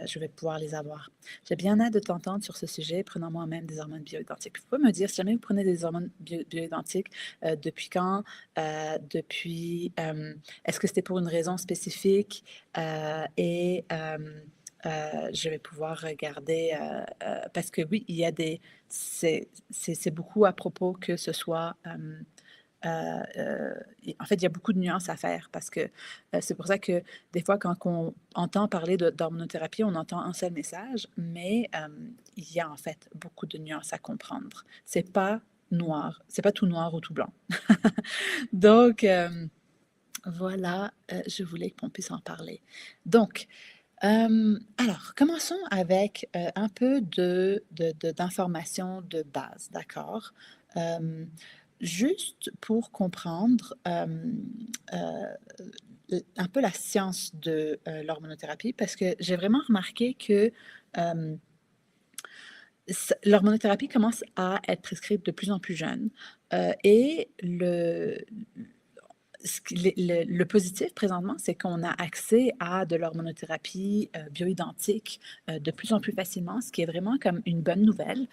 je vais pouvoir les avoir. J'ai bien hâte de t'entendre sur ce sujet, prenant moi-même des hormones bioidentiques. Vous pouvez me dire si jamais vous prenez des hormones bioidentiques, depuis quand, est-ce que c'était pour une raison spécifique, je vais pouvoir regarder, parce que oui, il y a c'est beaucoup à propos que ce soit, en fait, il y a beaucoup de nuances à faire parce que c'est pour ça que des fois, quand on entend parler d'hormonothérapie, on entend un seul message, mais il y a en fait beaucoup de nuances à comprendre. C'est pas noir, c'est pas tout noir ou tout blanc. Donc, voilà, je voulais qu'on puisse en parler. Donc, alors, commençons avec un peu d'informations de base, d'accord? Euh, Juste pour comprendre un peu la science de l'hormonothérapie, parce que j'ai vraiment remarqué que euh, l'hormonothérapie commence à être prescrite de plus en plus jeune. Et le positif présentement, c'est qu'on a accès à de l'hormonothérapie bioidentique de plus en plus facilement, ce qui est vraiment comme une bonne nouvelle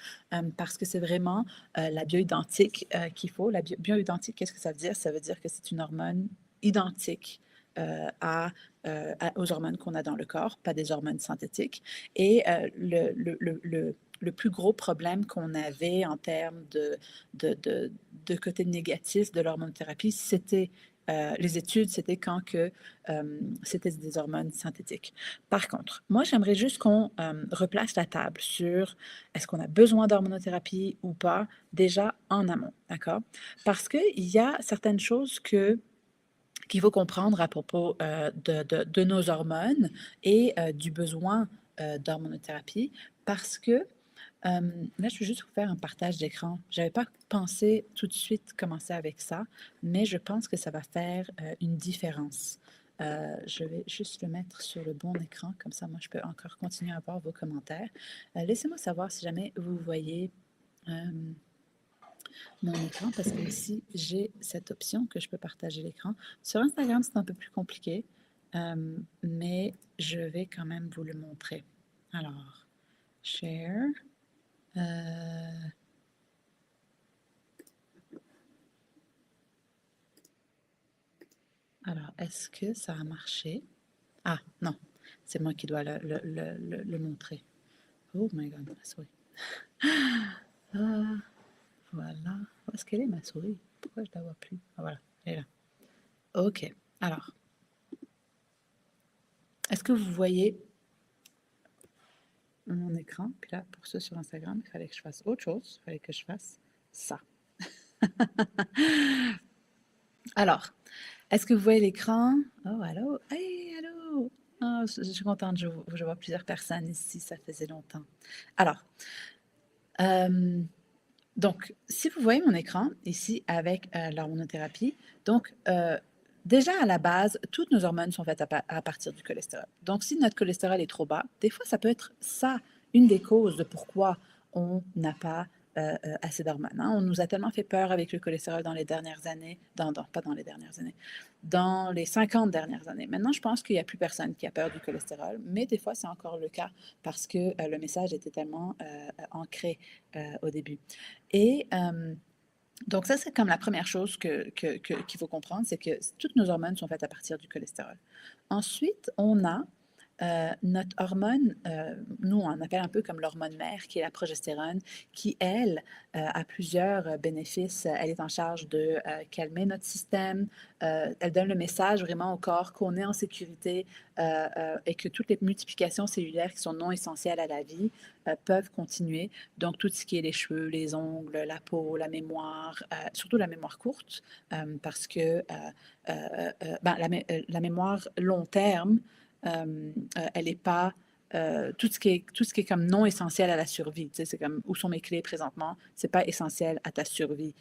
parce que c'est vraiment la bioidentique qu'il faut. La bioidentique, qu'est-ce que ça veut dire? Ça veut dire que c'est une hormone identique aux hormones qu'on a dans le corps, pas des hormones synthétiques. Et le plus gros problème qu'on avait en termes de côté négatif de l'hormonothérapie, c'était les études, c'était quand que c'était des hormones synthétiques. Par contre, moi, j'aimerais juste qu'on replace la table sur est-ce qu'on a besoin d'hormonothérapie ou pas, déjà en amont, d'accord? Parce qu'il y a certaines choses qu'il faut comprendre à propos de nos hormones et du besoin d'hormonothérapie parce que là, je vais juste vous faire un partage d'écran. Je n'avais pas pensé tout de suite commencer avec ça, mais je pense que ça va faire une différence. Je vais juste le mettre sur le bon écran, comme ça, moi, je peux encore continuer à voir vos commentaires. Laissez-moi savoir si jamais vous voyez euh, mon écran, parce que ici, j'ai cette option que je peux partager l'écran. Sur Instagram, c'est un peu plus compliqué, mais je vais quand même vous le montrer. Alors, share. Euh, Alors, est-ce que ça a marché? Ah, non, c'est moi qui dois le montrer. Oh my God, ma souris. Ah, voilà. Où est-ce qu'elle est, ma souris? Pourquoi je ne la vois plus? Ah, voilà, elle est là. OK. Alors, est-ce que vous voyez mon écran? Puis là, pour ceux sur Instagram, il fallait que je fasse autre chose. Il fallait que je fasse ça. Alors, est-ce que vous voyez l'écran? Oh, allô? Hey, allô? Oh, je suis contente, je vois plusieurs personnes ici, ça faisait longtemps. Alors, euh, donc, si vous voyez mon écran ici avec l'hormonothérapie, donc déjà à la base, toutes nos hormones sont faites à partir du cholestérol. Donc, si notre cholestérol est trop bas, des fois, ça peut être ça, une des causes de pourquoi on n'a pas assez d'hormones. Hein. On nous a tellement fait peur avec le cholestérol dans les dernières années, pas dans les dernières années, dans les 50 dernières années. Maintenant, je pense qu'il n'y a plus personne qui a peur du cholestérol, mais des fois, c'est encore le cas parce que le message était tellement ancré au début. Et donc ça, c'est comme la première chose qu'il faut comprendre, c'est que toutes nos hormones sont faites à partir du cholestérol. Ensuite, on a notre hormone, nous on appelle un peu comme l'hormone mère, qui est la progestérone, qui elle a plusieurs bénéfices. Elle est en charge de calmer notre système, elle donne le message vraiment au corps qu'on est en sécurité et que toutes les multiplications cellulaires qui sont non essentielles à la vie peuvent continuer. Donc tout ce qui est les cheveux, les ongles, la peau, la mémoire, surtout la mémoire courte, parce que la mémoire long terme, elle n'est pas tout ce qui est comme non essentiel à la survie. Tu sais, c'est comme où sont mes clés présentement, c'est pas essentiel à ta survie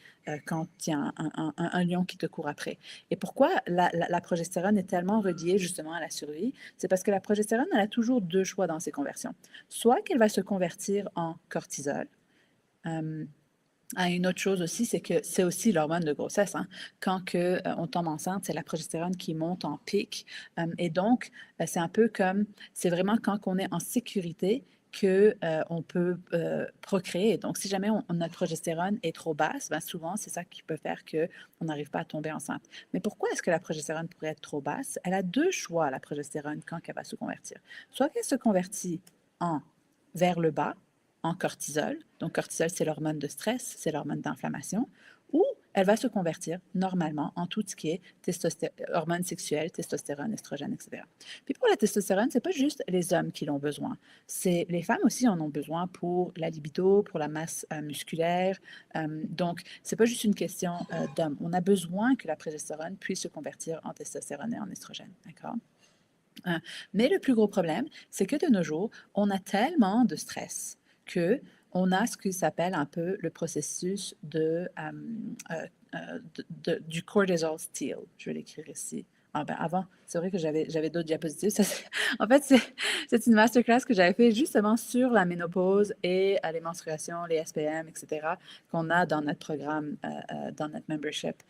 quand il y a un lion qui te court après. Et pourquoi la progestérone est tellement reliée justement à la survie? C'est parce que la progestérone, elle a toujours deux choix dans ses conversions. Soit qu'elle va se convertir en cortisol, euh, Ah, une autre chose aussi, c'est que c'est aussi l'hormone de grossesse, hein. Quand on tombe enceinte, c'est la progestérone qui monte en pic, et donc c'est un peu comme c'est vraiment quand on est en sécurité que, on peut, procréer. Donc si jamais notre progestérone est trop basse, ben, souvent, c'est ça qui peut faire qu'on n'arrive pas à tomber enceinte. Mais pourquoi est-ce que la progestérone pourrait être trop basse? Elle a 2 choix, la progestérone, quand elle va se convertir. Soit qu'elle se convertit en vers le bas, en cortisol. Donc, cortisol, c'est l'hormone de stress, c'est l'hormone d'inflammation. Ou elle va se convertir normalement en tout ce qui est hormones sexuelles, testostérone, estrogène, etc. Puis pour la testostérone, c'est pas juste les hommes qui l'ont besoin. C'est les femmes aussi en ont besoin pour la libido, pour la masse musculaire. Donc, c'est pas juste une question d'hommes. On a besoin que la progestérone puisse se convertir en testostérone et en estrogène. D'accord? Mais le plus gros problème, c'est que de nos jours, on a tellement de stress que on a ce qui s'appelle un peu le processus du cortisol steal. Je vais l'écrire ici. Ah ben avant, c'est vrai que j'avais d'autres diapositives. En fait, c'est une masterclass que j'avais fait justement sur la ménopause et les menstruations, les SPM, etc., qu'on a dans notre programme, dans notre membership.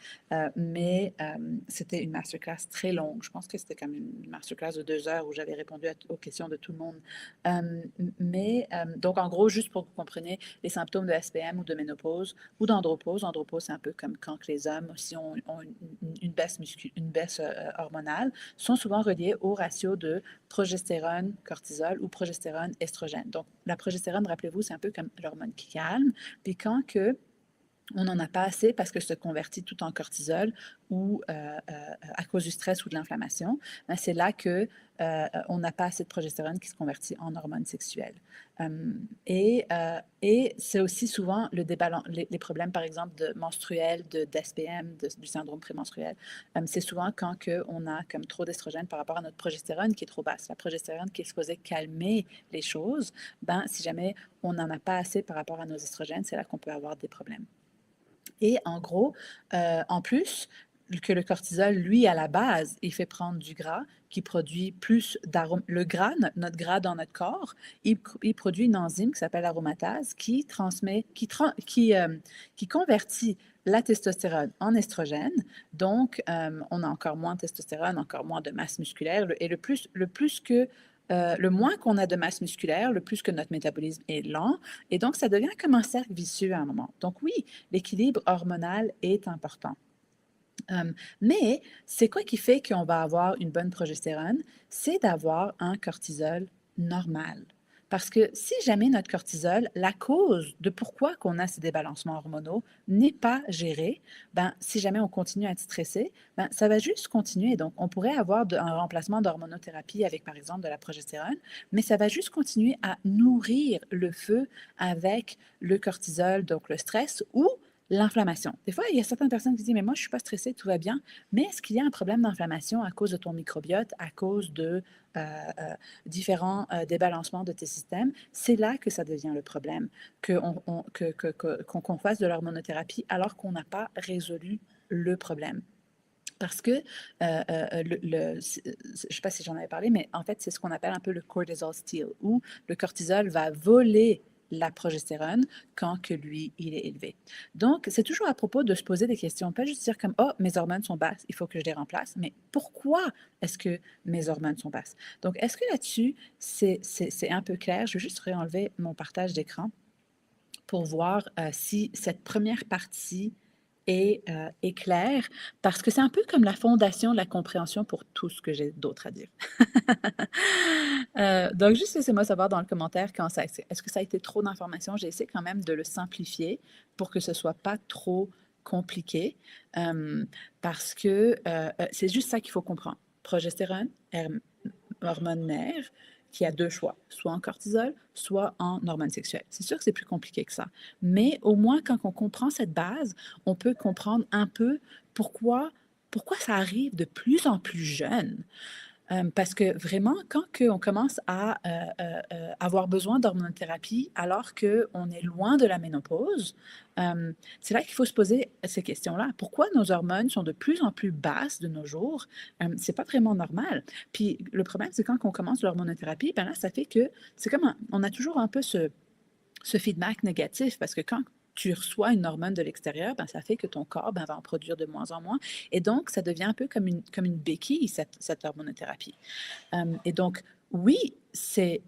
C'était une masterclass très longue. Je pense que c'était comme une masterclass de 2 heures où j'avais répondu aux questions de tout le monde. Donc, en gros, juste pour que vous compreniez les symptômes de SPM ou de ménopause ou d'andropause. Andropause, c'est un peu comme quand les hommes aussi ont une baisse, une baisse hormonale, sont souvent reliés au ratio de progestérone, cortisol ou progestérone, estrogène. Donc, la progestérone, rappelez-vous, c'est un peu comme l'hormone qui calme. Puis quand on n'en a pas assez parce que se convertit tout en cortisol ou à cause du stress ou de l'inflammation, ben c'est là que on n'a pas assez de progestérone qui se convertit en hormone sexuelle. Et c'est aussi souvent les problèmes, par exemple, de menstruels, d'SPM, du syndrome prémenstruel. C'est souvent quand on a comme trop d'estrogène par rapport à notre progestérone qui est trop basse. La progestérone qui est supposée calmer les choses, ben, si jamais on n'en a pas assez par rapport à nos estrogènes, c'est là qu'on peut avoir des problèmes. Et en gros, en plus que le cortisol, lui, à la base, il fait prendre du gras qui produit plus d'arôme. Le gras, notre gras dans notre corps, il produit une enzyme qui s'appelle aromatase qui qui convertit la testostérone en estrogène. Donc, on a encore moins de testostérone, encore moins de masse musculaire. Et le moins qu'on a de masse musculaire, le plus que notre métabolisme est lent. Et donc, ça devient comme un cercle vicieux à un moment. Donc oui, l'équilibre hormonal est important. Mais c'est quoi qui fait qu'on va avoir une bonne progestérone? C'est d'avoir un cortisol normal. Parce que si jamais notre cortisol, la cause de pourquoi qu'on a ces débalancements hormonaux n'est pas gérée, ben, si jamais on continue à être stressé, ben, ça va juste continuer. Donc, on pourrait avoir un remplacement d'hormonothérapie avec, par exemple, de la progestérone, mais ça va juste continuer à nourrir le feu avec le cortisol, donc le stress, ou l'inflammation. Des fois, il y a certaines personnes qui disent, mais moi, je ne suis pas stressée, tout va bien. Mais est-ce qu'il y a un problème d'inflammation à cause de ton microbiote, à cause de différents débalancements de tes systèmes? C'est là que ça devient le problème, qu'on fasse de l'hormonothérapie alors qu'on n'a pas résolu le problème. Parce que, je ne sais pas si j'en avais parlé, mais en fait, c'est ce qu'on appelle un peu le cortisol steal, où le cortisol va voler la progestérone quand que lui, il est élevé. Donc, c'est toujours à propos de se poser des questions, pas juste dire comme, oh, mes hormones sont basses, il faut que je les remplace, mais pourquoi est-ce que mes hormones sont basses? Donc, est-ce que là-dessus, c'est un peu clair? Je vais juste réenlever mon partage d'écran pour voir si cette première partie est claire, parce que c'est un peu comme la fondation de la compréhension pour tout ce que j'ai d'autre à dire. Donc, juste laissez-moi savoir dans le commentaire est-ce que ça a été trop d'informations. J'ai essayé quand même de le simplifier pour que ce ne soit pas trop compliqué, parce que c'est juste ça qu'il faut comprendre. Progestérone, hormone mère, qui a 2 choix, soit en cortisol, soit en hormones sexuelles. C'est sûr que c'est plus compliqué que ça, mais au moins quand on comprend cette base, on peut comprendre un peu pourquoi ça arrive de plus en plus jeune. Parce que vraiment, quand on commence à avoir besoin d'hormonothérapie alors qu'on est loin de la ménopause, c'est là qu'il faut se poser ces questions-là. Pourquoi nos hormones sont de plus en plus basses de nos jours? C'est pas vraiment normal. Puis le problème, c'est quand on commence l'hormonothérapie, ben là, ça fait que c'est comme on a toujours un peu ce feedback négatif parce que quand tu reçois une hormone de l'extérieur, ben, ça fait que ton corps ben, va en produire de moins en moins. Et donc, ça devient un peu comme une béquille, cette hormonothérapie. Et donc, oui, c'est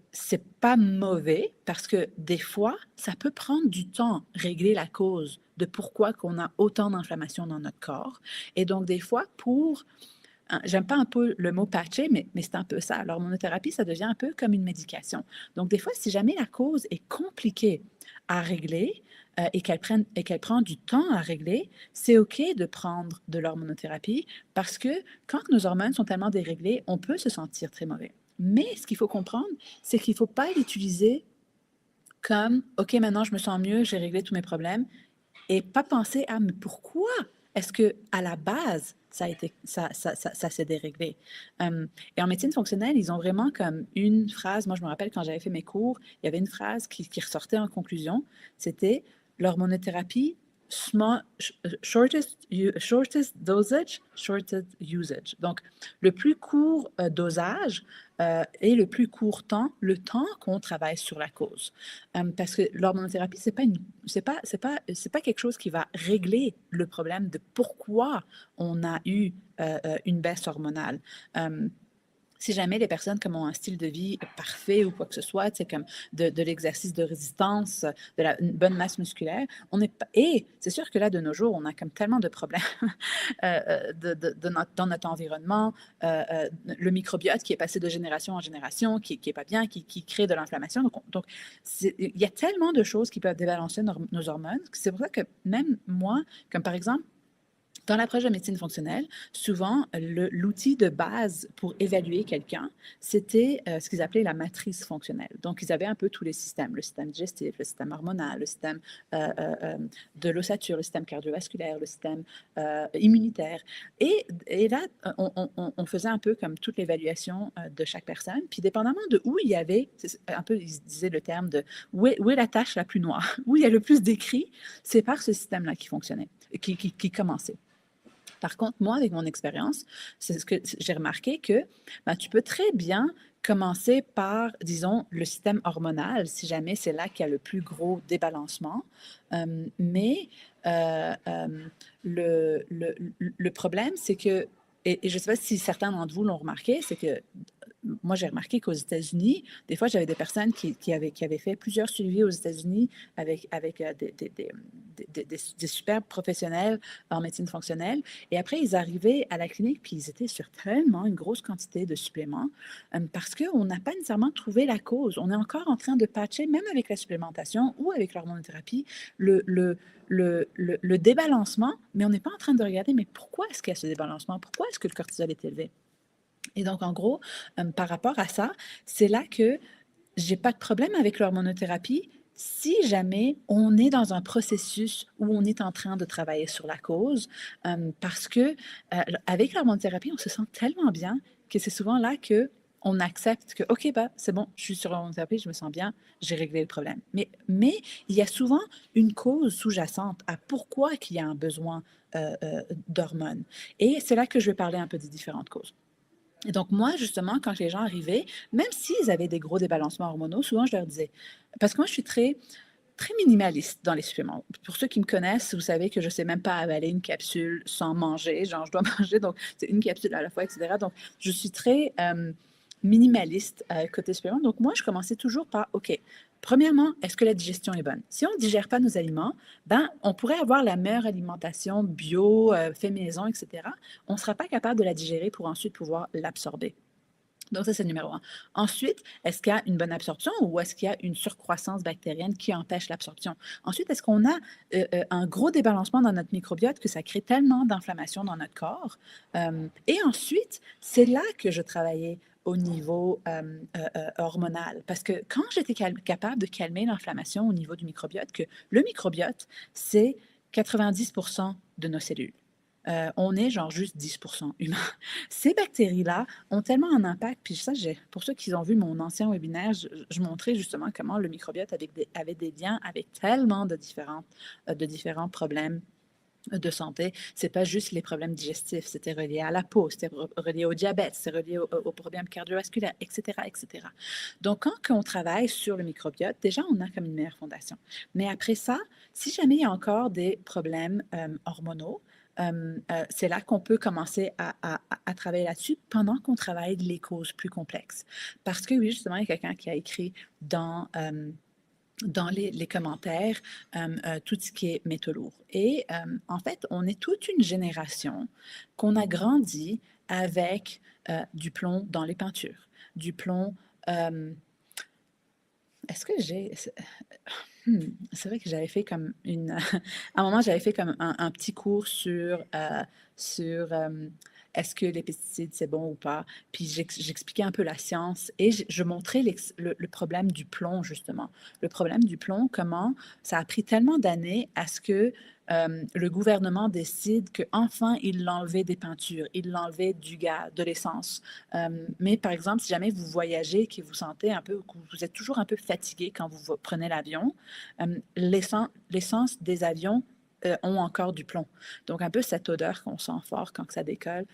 pas mauvais parce que des fois, ça peut prendre du temps régler la cause de pourquoi qu'on a autant d'inflammation dans notre corps. Et donc, des fois, j'aime pas un peu le mot patcher, mais c'est un peu ça. L'hormonothérapie, ça devient un peu comme une médication. Donc, des fois, si jamais la cause est compliquée à régler et qu'elle prend du temps à régler, c'est OK de prendre de l'hormonothérapie parce que quand nos hormones sont tellement déréglées, on peut se sentir très mauvais. Mais ce qu'il faut comprendre, c'est qu'il ne faut pas l'utiliser comme OK, maintenant je me sens mieux, j'ai réglé tous mes problèmes et pas penser à mais pourquoi est-ce que à la base ça s'est déréglé. Et en médecine fonctionnelle, ils ont vraiment comme une phrase. Moi, je me rappelle quand j'avais fait mes cours, il y avait une phrase qui ressortait en conclusion. C'était l'hormonothérapie shortest dosage, shortest usage. Donc, le plus court dosage et le plus court temps, le temps qu'on travaille sur la cause. Parce que l'hormonothérapie, c'est pas quelque chose qui va régler le problème de pourquoi on a eu une baisse hormonale. Si jamais les personnes comme ont un style de vie parfait ou quoi que ce soit, c'est comme de l'exercice de résistance, une bonne masse musculaire, on est pas, et c'est sûr que là, de nos jours, on a comme tellement de problèmes dans notre environnement, le microbiote qui est passé de génération en génération, qui est pas bien, qui crée de l'inflammation. Donc il y a tellement de choses qui peuvent débalancer nos hormones. C'est pour ça que même moi, comme par exemple, dans l'approche de médecine fonctionnelle, souvent, l'outil de base pour évaluer quelqu'un, c'était ce qu'ils appelaient la matrice fonctionnelle. Donc, ils avaient un peu tous les systèmes, le système digestif, le système hormonal, le système de l'ossature, le système cardiovasculaire, le système immunitaire. Et là, on faisait un peu comme toute l'évaluation de chaque personne. Puis, dépendamment de où il y avait, un peu, ils disaient le terme de où est la tâche la plus noire, où il y a le plus d'écrits, c'est par ce système-là qui fonctionnait, qui commençait. Par contre, moi, avec mon expérience, c'est ce que j'ai remarqué que ben, tu peux très bien commencer par, disons, le système hormonal, si jamais c'est là qu'il y a le plus gros débalancement. Mais le problème, c'est que, et je ne sais pas si certains d'entre vous l'ont remarqué, c'est que moi, j'ai remarqué qu'aux États-Unis, des fois, j'avais des personnes qui avaient fait plusieurs suivis aux États-Unis avec des superbes professionnels en médecine fonctionnelle. Et après, ils arrivaient à la clinique, puis ils étaient sur tellement une grosse quantité de suppléments parce qu'on n'a pas nécessairement trouvé la cause. On est encore en train de patcher, même avec la supplémentation ou avec l'hormonothérapie, le débalancement, mais on n'est pas en train de regarder, mais pourquoi est-ce qu'il y a ce débalancement? Pourquoi est-ce que le cortisol est élevé? Et donc, en gros, par rapport à ça, c'est là que j'ai pas de problème avec l'hormonothérapie si jamais on est dans un processus où on est en train de travailler sur la cause, parce que avec l'hormonothérapie, on se sent tellement bien que c'est souvent là que on accepte que, OK, bah, c'est bon, je suis sur l'hormonothérapie, je me sens bien, j'ai réglé le problème. Mais il y a souvent une cause sous-jacente à pourquoi qu'il y a un besoin d'hormones. Et c'est là que je vais parler un peu des différentes causes. Et donc, moi, justement, quand les gens arrivaient, même s'ils avaient des gros débalancements hormonaux, souvent, je leur disais, parce que moi, je suis très minimaliste dans les suppléments. Pour ceux qui me connaissent, vous savez que je ne sais même pas avaler une capsule sans manger. Genre, je dois manger, donc c'est une capsule à la fois, etc. Donc, je suis très minimaliste côté supplément. Donc, moi, je commençais toujours par, OK, premièrement, est-ce que la digestion est bonne? Si on ne digère pas nos aliments, ben, on pourrait avoir la meilleure alimentation bio, fait maison, etc. On ne sera pas capable de la digérer pour ensuite pouvoir l'absorber. Donc, ça, c'est le numéro un. Ensuite, est-ce qu'il y a une bonne absorption ou est-ce qu'il y a une surcroissance bactérienne qui empêche l'absorption? Ensuite, est-ce qu'on a un gros débalancement dans notre microbiote que ça crée tellement d'inflammation dans notre corps? Et ensuite, c'est là que je travaillais au niveau hormonal. Parce que quand j'étais capable de calmer l'inflammation au niveau du microbiote, que le microbiote, c'est 90% de nos cellules. On est genre juste 10% humain. Ces bactéries-là ont tellement un impact, puis ça, pour ceux qui ont vu mon ancien webinaire, je montrais justement comment le microbiote avait des liens avec tellement de différents problèmes de santé, c'est pas juste les problèmes digestifs, c'était relié à la peau, c'était relié au diabète, c'est relié aux problèmes cardiovasculaires, etc., etc. Donc, quand on travaille sur le microbiote, déjà, on a comme une meilleure fondation. Mais après ça, si jamais il y a encore des problèmes hormonaux, c'est là qu'on peut commencer à travailler là-dessus pendant qu'on travaille les causes plus complexes. Parce que oui, justement, il y a quelqu'un qui a écrit dans les commentaires tout ce qui est métaux lourds. Et en fait, on est toute une génération qu'on a grandi avec du plomb dans les peintures, du plomb. Est-ce que j'ai... C'est vrai que j'avais fait comme une... à un moment, j'avais fait comme un petit cours sur est-ce que les pesticides, c'est bon ou pas. Puis j'expliquais un peu la science et je montrais le problème du plomb, justement. Le problème du plomb, comment ça a pris tellement d'années à ce que le gouvernement décide qu'enfin, il l'enlevait des peintures, il l'enlevait du gaz, de l'essence. Mais par exemple, si jamais vous voyagez, que vous sentez un peu, que vous êtes toujours un peu fatigué quand vous prenez l'avion, l'essence des avions ont encore du plomb. Donc, un peu cette odeur qu'on sent fort quand ça décolle,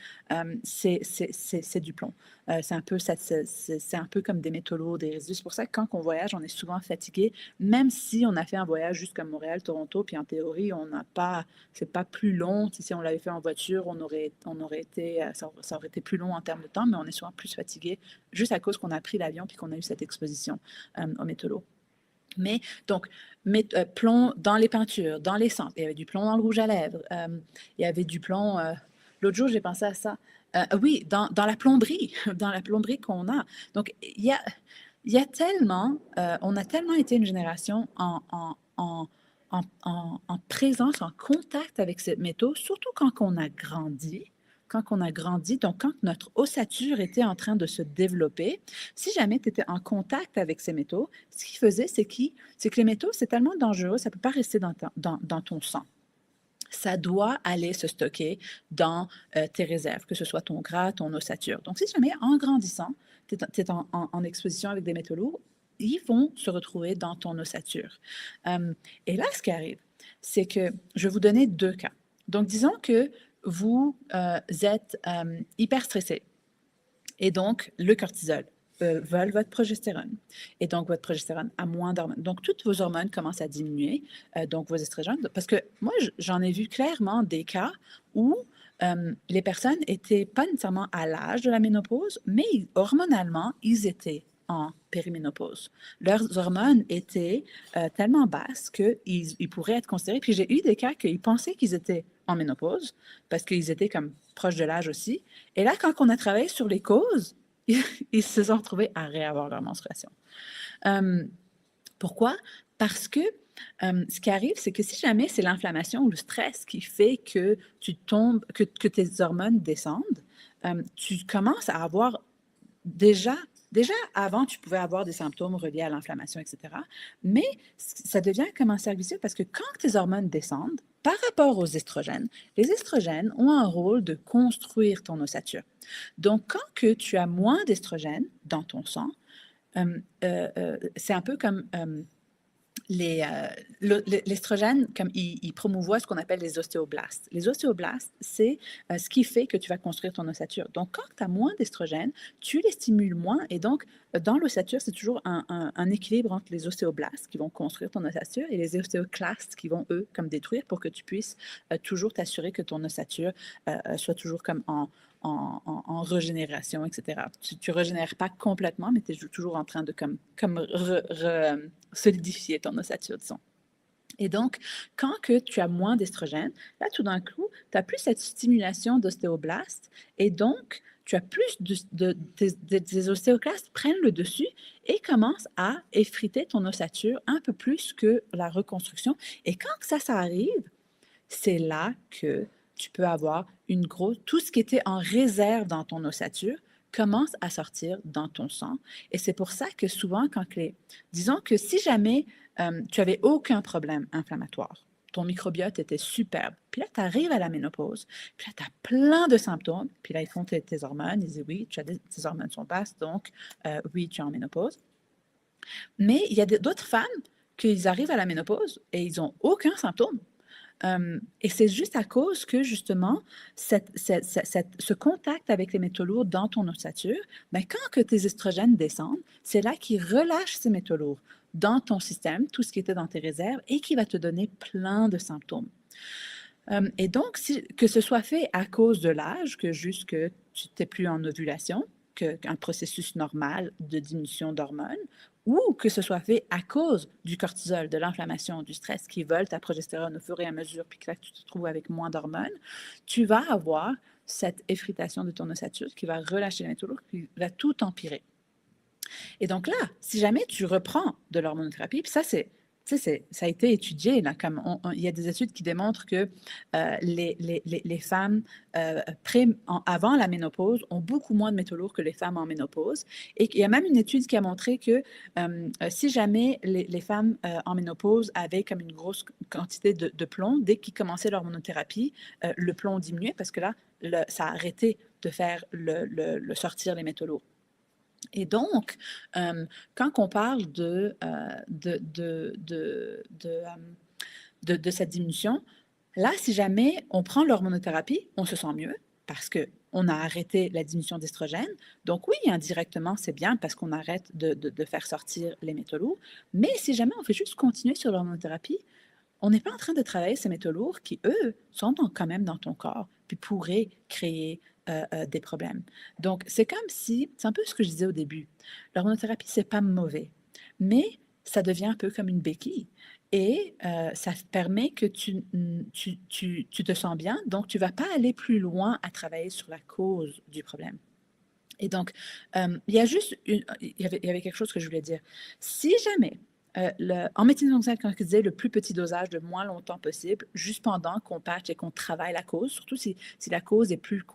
c'est du plomb. C'est un peu comme des métaux lourds, des résidus. C'est pour ça que quand on voyage, on est souvent fatigué, même si on a fait un voyage juste comme Montréal, Toronto, puis en théorie, c'est pas plus long. Si on l'avait fait en voiture, on aurait été, ça aurait été plus long en termes de temps, mais on est souvent plus fatigué juste à cause qu'on a pris l'avion puis qu'on a eu cette exposition aux métaux lourds. Mais donc, plomb dans les peintures, dans les cendres. Il y avait du plomb dans le rouge à lèvres. Il y avait du plomb. L'autre jour, j'ai pensé à ça. Oui, dans la plomberie, dans la plomberie qu'on a. Donc, il y a tellement, on a tellement été une génération en présence, en contact avec ces métaux, surtout quand on a grandi. Quand on a grandi, donc quand notre ossature était en train de se développer, si jamais tu étais en contact avec ces métaux, ce qu'ils faisaient, c'est que les métaux, c'est tellement dangereux, ça ne peut pas rester dans ton sang. Ça doit aller se stocker dans tes réserves, que ce soit ton gras, ton ossature. Donc, si jamais en grandissant, tu es en exposition avec des métaux lourds, ils vont se retrouver dans ton ossature. Et là, ce qui arrive, c'est que je vais vous donner deux cas. Donc, disons que vous êtes hyper stressé et donc le cortisol vole votre progestérone. Et donc, votre progestérone a moins d'hormones. Donc, toutes vos hormones commencent à diminuer, donc vos estrogènes. Parce que moi, j'en ai vu clairement des cas où les personnes n'étaient pas nécessairement à l'âge de la ménopause, mais hormonalement, ils étaient en périménopause. Leurs hormones étaient tellement basses qu'ils pourraient être considérés. Puis j'ai eu des cas qu'ils pensaient qu'ils étaient en ménopause parce qu'ils étaient comme proches de l'âge aussi. Et là, quand on a travaillé sur les causes, ils se sont retrouvés à réavoir leur menstruation. Pourquoi? Parce que ce qui arrive, c'est que si jamais c'est l'inflammation ou le stress qui fait que tu tombes, que tes hormones descendent, tu commences à avoir déjà avant, tu pouvais avoir des symptômes reliés à l'inflammation, etc. Mais ça devient comme un cercle vicieux parce que quand tes hormones descendent, par rapport aux estrogènes, les estrogènes ont un rôle de construire ton ossature. Donc, quand que tu as moins d'estrogènes dans ton sang, c'est un peu comme l'estrogène, comme il promouvoit ce qu'on appelle les ostéoblastes. Les ostéoblastes, c'est ce qui fait que tu vas construire ton ossature. Donc, quand tu as moins d'estrogène, tu les stimules moins et donc, dans l'ossature, c'est toujours un équilibre entre les ostéoblastes qui vont construire ton ossature et les ostéoclastes qui vont, eux, comme détruire pour que tu puisses toujours t'assurer que ton ossature soit toujours comme en régénération, etc. Tu ne régénères pas complètement, mais tu es toujours en train de solidifier ton ossature, disons. Et donc, quand que tu as moins d'estrogène, là, tout d'un coup, tu n'as plus cette stimulation d'ostéoblastes et donc, tu as plus des ostéoclastes prennent le dessus et commencent à effriter ton ossature un peu plus que la reconstruction. Et quand ça arrive, c'est là que tu peux avoir tout ce qui était en réserve dans ton ossature commence à sortir dans ton sang. Et c'est pour ça que souvent, disons que si jamais tu avais aucun problème inflammatoire, ton microbiote était superbe, puis là, tu arrives à la ménopause, puis là, tu as plein de symptômes, puis là, ils font tes hormones, ils disent oui, tes hormones sont basses, donc oui, tu es en ménopause. Mais il y a d'autres femmes qui arrivent à la ménopause et ils n'ont aucun symptôme. Et c'est juste à cause que, justement, ce contact avec les métaux lourds dans ton ossature, ben, quand que tes estrogènes descendent, c'est là qu'ils relâchent ces métaux lourds dans ton système, tout ce qui était dans tes réserves, et qui va te donner plein de symptômes. Et donc, que ce soit fait à cause de l'âge, que juste que tu n'es plus en ovulation, qu'un processus normal de diminution d'hormones, ou que ce soit fait à cause du cortisol, de l'inflammation, du stress qui vole ta progestérone au fur et à mesure, puis que là, tu te trouves avec moins d'hormones, tu vas avoir cette effritation de ton ossature qui va relâcher les métaux lourds, qui va tout empirer. Et donc là, si jamais tu reprends de l'hormonothérapie, puis ça, ça a été étudié, là, comme il y a des études qui démontrent que les femmes avant la ménopause ont beaucoup moins de métaux lourds que les femmes en ménopause. Et il y a même une étude qui a montré que si jamais les femmes en ménopause avaient comme une grosse quantité de plomb, dès qu'ils commençaient l'hormonothérapie, le plomb diminuait parce que là, ça a arrêté de faire sortir les métaux lourds. Et donc, quand on parle de cette diminution, là, si jamais on prend l'hormonothérapie, on se sent mieux parce qu'on a arrêté la diminution d'estrogène. Donc oui, indirectement, c'est bien parce qu'on arrête de faire sortir les métaux lourds. Mais si jamais on fait juste continuer sur l'hormonothérapie, on n'est pas en train de travailler ces métaux lourds qui, eux, sont quand même dans ton corps, puis pourraient créer des problèmes. Donc, c'est comme si, c'est un peu ce que je disais au début, l'hormonothérapie, c'est pas mauvais, mais ça devient un peu comme une béquille. Et ça permet que tu te sens bien, donc tu ne vas pas aller plus loin à travailler sur la cause du problème. Et donc, il y a juste il y avait quelque chose que je voulais dire. Si jamais, en médecine fonctionnelle, quand je disais le plus petit dosage le moins longtemps possible, juste pendant qu'on patche et qu'on travaille la cause, surtout si la cause est plus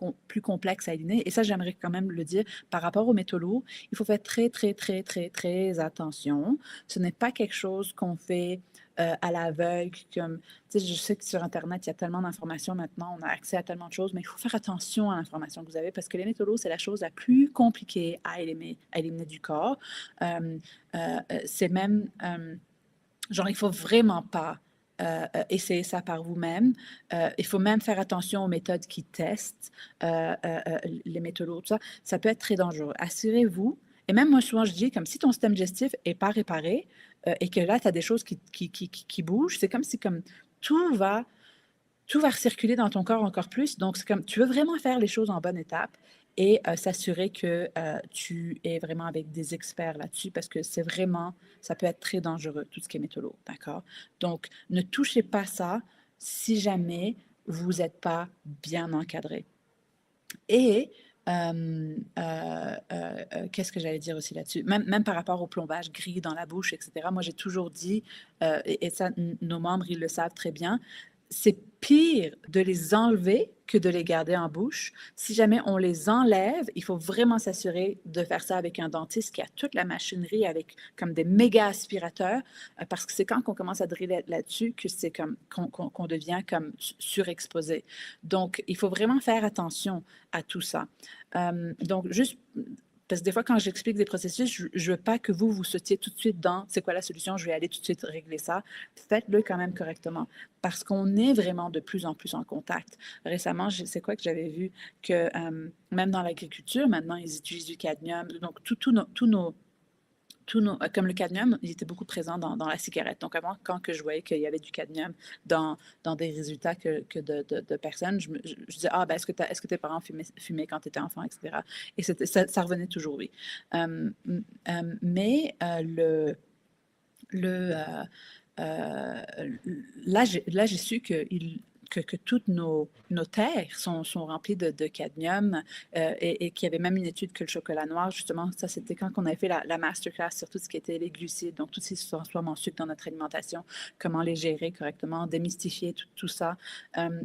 complexe à éliminer, et ça, j'aimerais quand même le dire, par rapport aux métaux lourds, il faut faire très, très, très, très, très attention. Ce n'est pas quelque chose qu'on fait à l'aveugle. Comme, je sais que sur Internet, il y a tellement d'informations maintenant, on a accès à tellement de choses, mais il faut faire attention à l'information que vous avez parce que les métaux lourds, c'est la chose la plus compliquée à éliminer du corps. C'est même, genre, il ne faut vraiment pas essayer ça par vous-même. Il faut même faire attention aux méthodes qui testent les métaux lourds, tout ça. Ça peut être très dangereux. Assurez-vous. Et même moi, souvent, je dis, comme si ton système digestif n'est pas réparé et que là, tu as des choses qui bougent, c'est comme si tout va recirculer dans ton corps encore plus. Donc, c'est comme, tu veux vraiment faire les choses en bonne étape et s'assurer que tu es vraiment avec des experts là-dessus parce que c'est vraiment, ça peut être très dangereux, tout ce qui est métaux lourds, d'accord? Donc, ne touchez pas ça si jamais vous n'êtes pas bien encadré. Et qu'est-ce que j'allais dire aussi là-dessus? Même par rapport au plombage gris dans la bouche, etc. Moi, j'ai toujours dit, et ça, nos membres, ils le savent très bien, c'est pire de les enlever que de les garder en bouche. Si jamais on les enlève, il faut vraiment s'assurer de faire ça avec un dentiste qui a toute la machinerie avec comme des méga aspirateurs, parce que c'est quand on commence à driller là-dessus que c'est comme qu'on devient comme surexposé. Donc, il faut vraiment faire attention à tout ça. Donc, juste parce que des fois, quand j'explique des processus, je ne veux pas que vous sautiez tout de suite dans c'est quoi la solution, je vais aller tout de suite régler ça. Faites-le quand même correctement parce qu'on est vraiment de plus en plus en contact. Récemment, c'est quoi que j'avais vu que même dans l'agriculture, maintenant, ils utilisent du cadmium. Donc, tous nos comme le cadmium, il était beaucoup présent dans la cigarette. Donc, avant, quand que je voyais qu'il y avait du cadmium dans des résultats que de personnes, je disais, ah, ben, est-ce que tes parents fumaient quand tu étais enfant, etc. Et ça revenait toujours, oui. Mais là, j'ai su que toutes nos terres sont remplies de cadmium et qu'il y avait même une étude que le chocolat noir, justement, ça c'était quand on avait fait la masterclass sur tout ce qui était les glucides, donc tout ce qui se transforme en sucre dans notre alimentation, comment les gérer correctement, démystifier tout ça.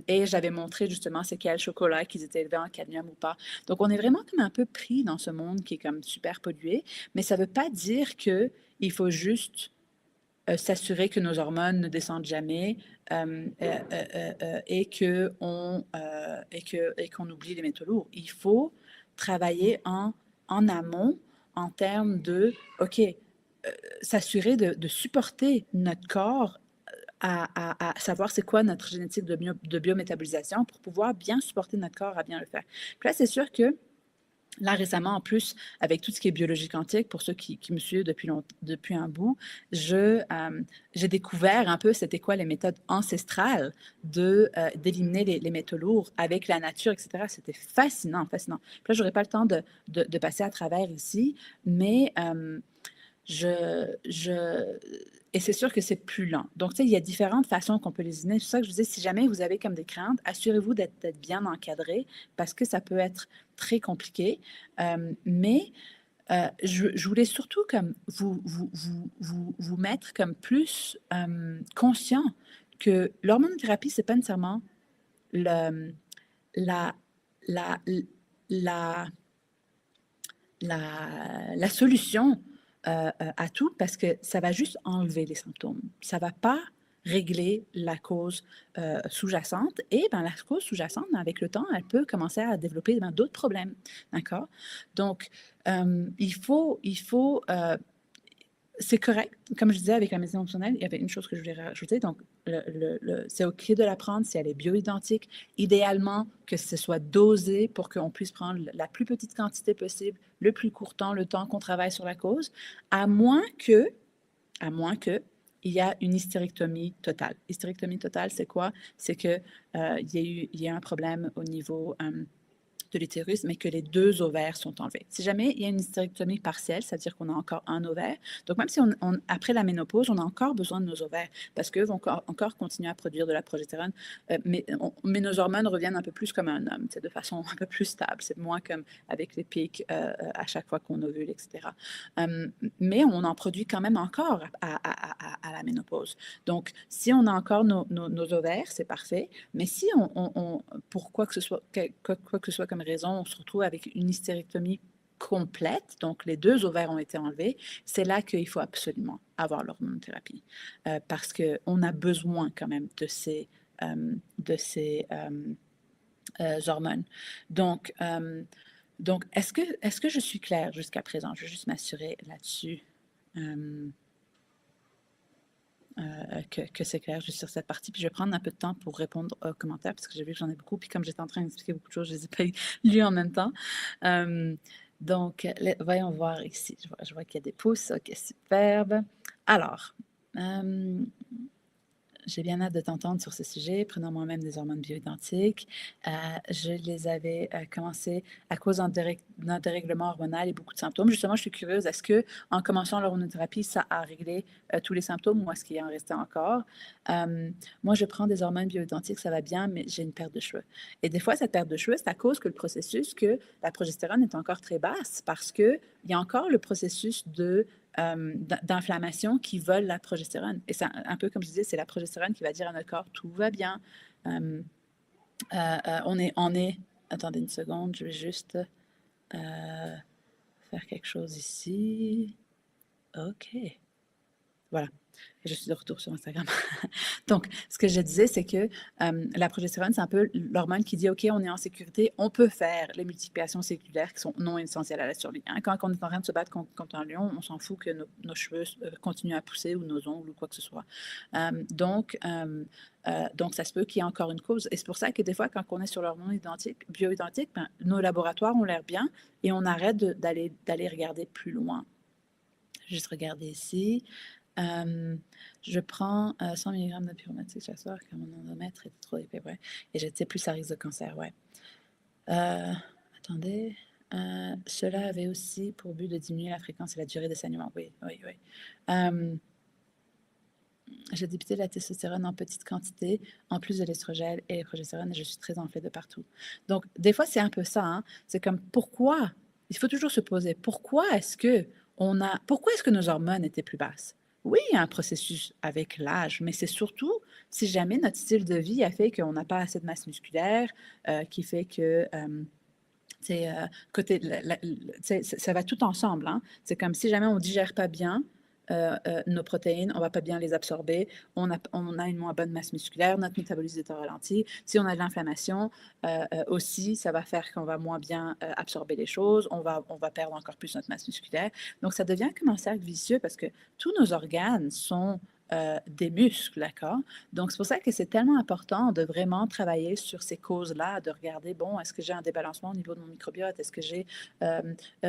Et j'avais montré justement c'est quel chocolat qu'ils étaient élevés en cadmium ou pas. Donc on est vraiment comme un peu pris dans ce monde qui est comme super pollué, mais ça ne veut pas dire qu'il faut juste s'assurer que nos hormones ne descendent jamais et qu'on oublie les métaux lourds. Il faut travailler en amont en termes de, OK, s'assurer de supporter notre corps à savoir c'est quoi notre génétique de biométabolisation pour pouvoir bien supporter notre corps à bien le faire. Puis là, c'est sûr que là, récemment, en plus, avec tout ce qui est biologie quantique, pour ceux qui me suivent depuis un bout, j'ai découvert un peu c'était quoi les méthodes ancestrales d'éliminer les métaux lourds avec la nature, etc. C'était fascinant, fascinant. Puis là, je n'aurai pas le temps de passer à travers ici, mais je et c'est sûr que c'est plus lent. Donc, tu sais, il y a différentes façons qu'on peut les éliminer. C'est pour ça que je vous dis, si jamais vous avez comme des craintes, assurez-vous d'être bien encadré parce que ça peut être très compliqué. Mais je voulais surtout comme vous mettre comme plus conscient que l'hormonothérapie, c'est pas nécessairement le, la, la, la, la solution à tout parce que ça va juste enlever les symptômes. Ça ne va pas régler la cause sous-jacente. Et ben, la cause sous-jacente, avec le temps, elle peut commencer à développer d'autres problèmes. D'accord? Donc, il faut c'est correct. Comme je disais avec la médecine fonctionnelle, il y avait une chose que je voulais rajouter. Donc, c'est OK de la prendre si elle est bioidentique. Idéalement, que ce soit dosé pour qu'on puisse prendre la plus petite quantité possible, le plus court temps, le temps qu'on travaille sur la cause, à moins que, il y a une hystérectomie totale. Hystérectomie totale, c'est quoi? C'est qu'il il y a un problème au niveau de l'utérus, mais que les deux ovaires sont enlevés. Si jamais il y a une hystérectomie partielle, c'est-à-dire qu'on a encore un ovaire, donc même si après la ménopause, on a encore besoin de nos ovaires parce qu'eux vont encore continuer à produire de la progestérone, mais nos hormones reviennent un peu plus comme un homme, de façon un peu plus stable. C'est moins comme avec les pics à chaque fois qu'on ovule, etc. Mais on en produit quand même encore à la ménopause. Donc, si on a encore nos ovaires, c'est parfait, mais si pour quoi que ce soit, quoi que ce soit comme raison, on se retrouve avec une hystérectomie complète, donc les deux ovaires ont été enlevés, c'est là qu'il faut absolument avoir l'hormonothérapie parce qu'on a besoin quand même de ces hormones. Donc, est-ce que je suis claire jusqu'à présent? Je vais juste m'assurer là-dessus. Que c'est clair juste sur cette partie. Puis je vais prendre un peu de temps pour répondre aux commentaires parce que j'ai vu que j'en ai beaucoup. Puis comme j'étais en train d'expliquer beaucoup de choses, je ne les ai pas lues en même temps. Donc, voyons voir ici. Je vois qu'il y a des pouces. OK, superbe. Alors, j'ai bien hâte de t'entendre sur ce sujet. Prenons moi-même des hormones bioidentiques. Je les avais commencé à cause d'un dérèglement hormonal et beaucoup de symptômes. Justement, je suis curieuse, est-ce que en commençant l'hormonothérapie, ça a réglé tous les symptômes ou est-ce qu'il y en restait encore? Moi, je prends des hormones bioidentiques, ça va bien, mais j'ai une perte de cheveux. Et des fois, cette perte de cheveux, c'est à cause que le processus, que la progestérone est encore très basse parce qu'il y a encore le processus d'inflammation qui vole la progestérone. Et c'est un peu comme je disais, c'est la progestérone qui va dire à notre corps, tout va bien. On est... Attendez une seconde, je vais juste faire quelque chose ici. OK. Voilà. Je suis de retour sur Instagram. Donc, ce que je disais, c'est que la progestérone, c'est un peu l'hormone qui dit, OK, on est en sécurité, on peut faire les multiplications cellulaires qui sont non essentielles à la survie. Hein. Quand on est en train de se battre contre un lion, on s'en fout que nos cheveux continuent à pousser ou nos ongles ou quoi que ce soit. Donc, ça se peut qu'il y ait encore une cause. Et c'est pour ça que des fois, quand on est sur l'hormone bioidentique, ben, nos laboratoires ont l'air bien et on arrête d'aller regarder plus loin. Juste regarder ici. Je prends 100 mg de pyromatique chaque soir car mon endomètre est trop épais, ouais. Et je ne sais plus ça risque de cancer, ouais. Attendez. Cela avait aussi pour but de diminuer la fréquence et la durée des saignements. Oui, oui, oui. J'ai débuté la testostérone en petite quantité, en plus de l'estrogène et la progestérone, et je suis très enflée de partout. Donc, des fois, c'est un peu ça. Hein? C'est comme pourquoi, il faut toujours se poser, pourquoi est-ce que nos hormones étaient plus basses? Oui, il y a un processus avec l'âge, mais c'est surtout si jamais notre style de vie a fait qu'on n'a pas assez de masse musculaire, qui fait que ça va tout ensemble. Hein? C'est comme si jamais on ne digère pas bien nos protéines, on ne va pas bien les absorber, on a une moins bonne masse musculaire, notre métabolisme est ralenti. Si on a de l'inflammation, aussi, ça va faire qu'on va moins bien absorber les choses, on va perdre encore plus notre masse musculaire. Donc, ça devient comme un cercle vicieux parce que tous nos organes sont des muscles, d'accord? Donc, c'est pour ça que c'est tellement important de vraiment travailler sur ces causes-là, de regarder, bon, est-ce que j'ai un débalancement au niveau de mon microbiote? Est-ce que j'ai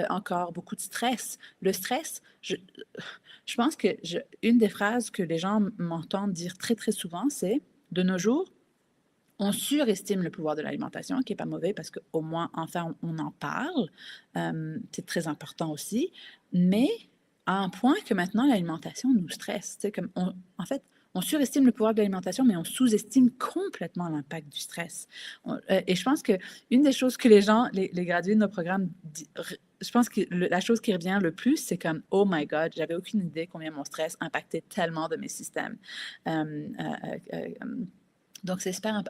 encore beaucoup de stress? Le stress, je pense que une des phrases que les gens m'entendent dire très, très souvent, c'est de nos jours, on surestime le pouvoir de l'alimentation, qui n'est pas mauvais parce qu'au moins, enfin, on en parle. C'est très important aussi. Mais à un point que maintenant, l'alimentation nous stresse. Comme en fait, on surestime le pouvoir de l'alimentation, mais on sous-estime complètement l'impact du stress. Et je pense qu'une des choses que les gens, les gradués de nos programmes, je pense que la chose qui revient le plus, c'est comme, oh my God, j'avais aucune idée combien mon stress impactait tellement de mes systèmes. Donc, c'est super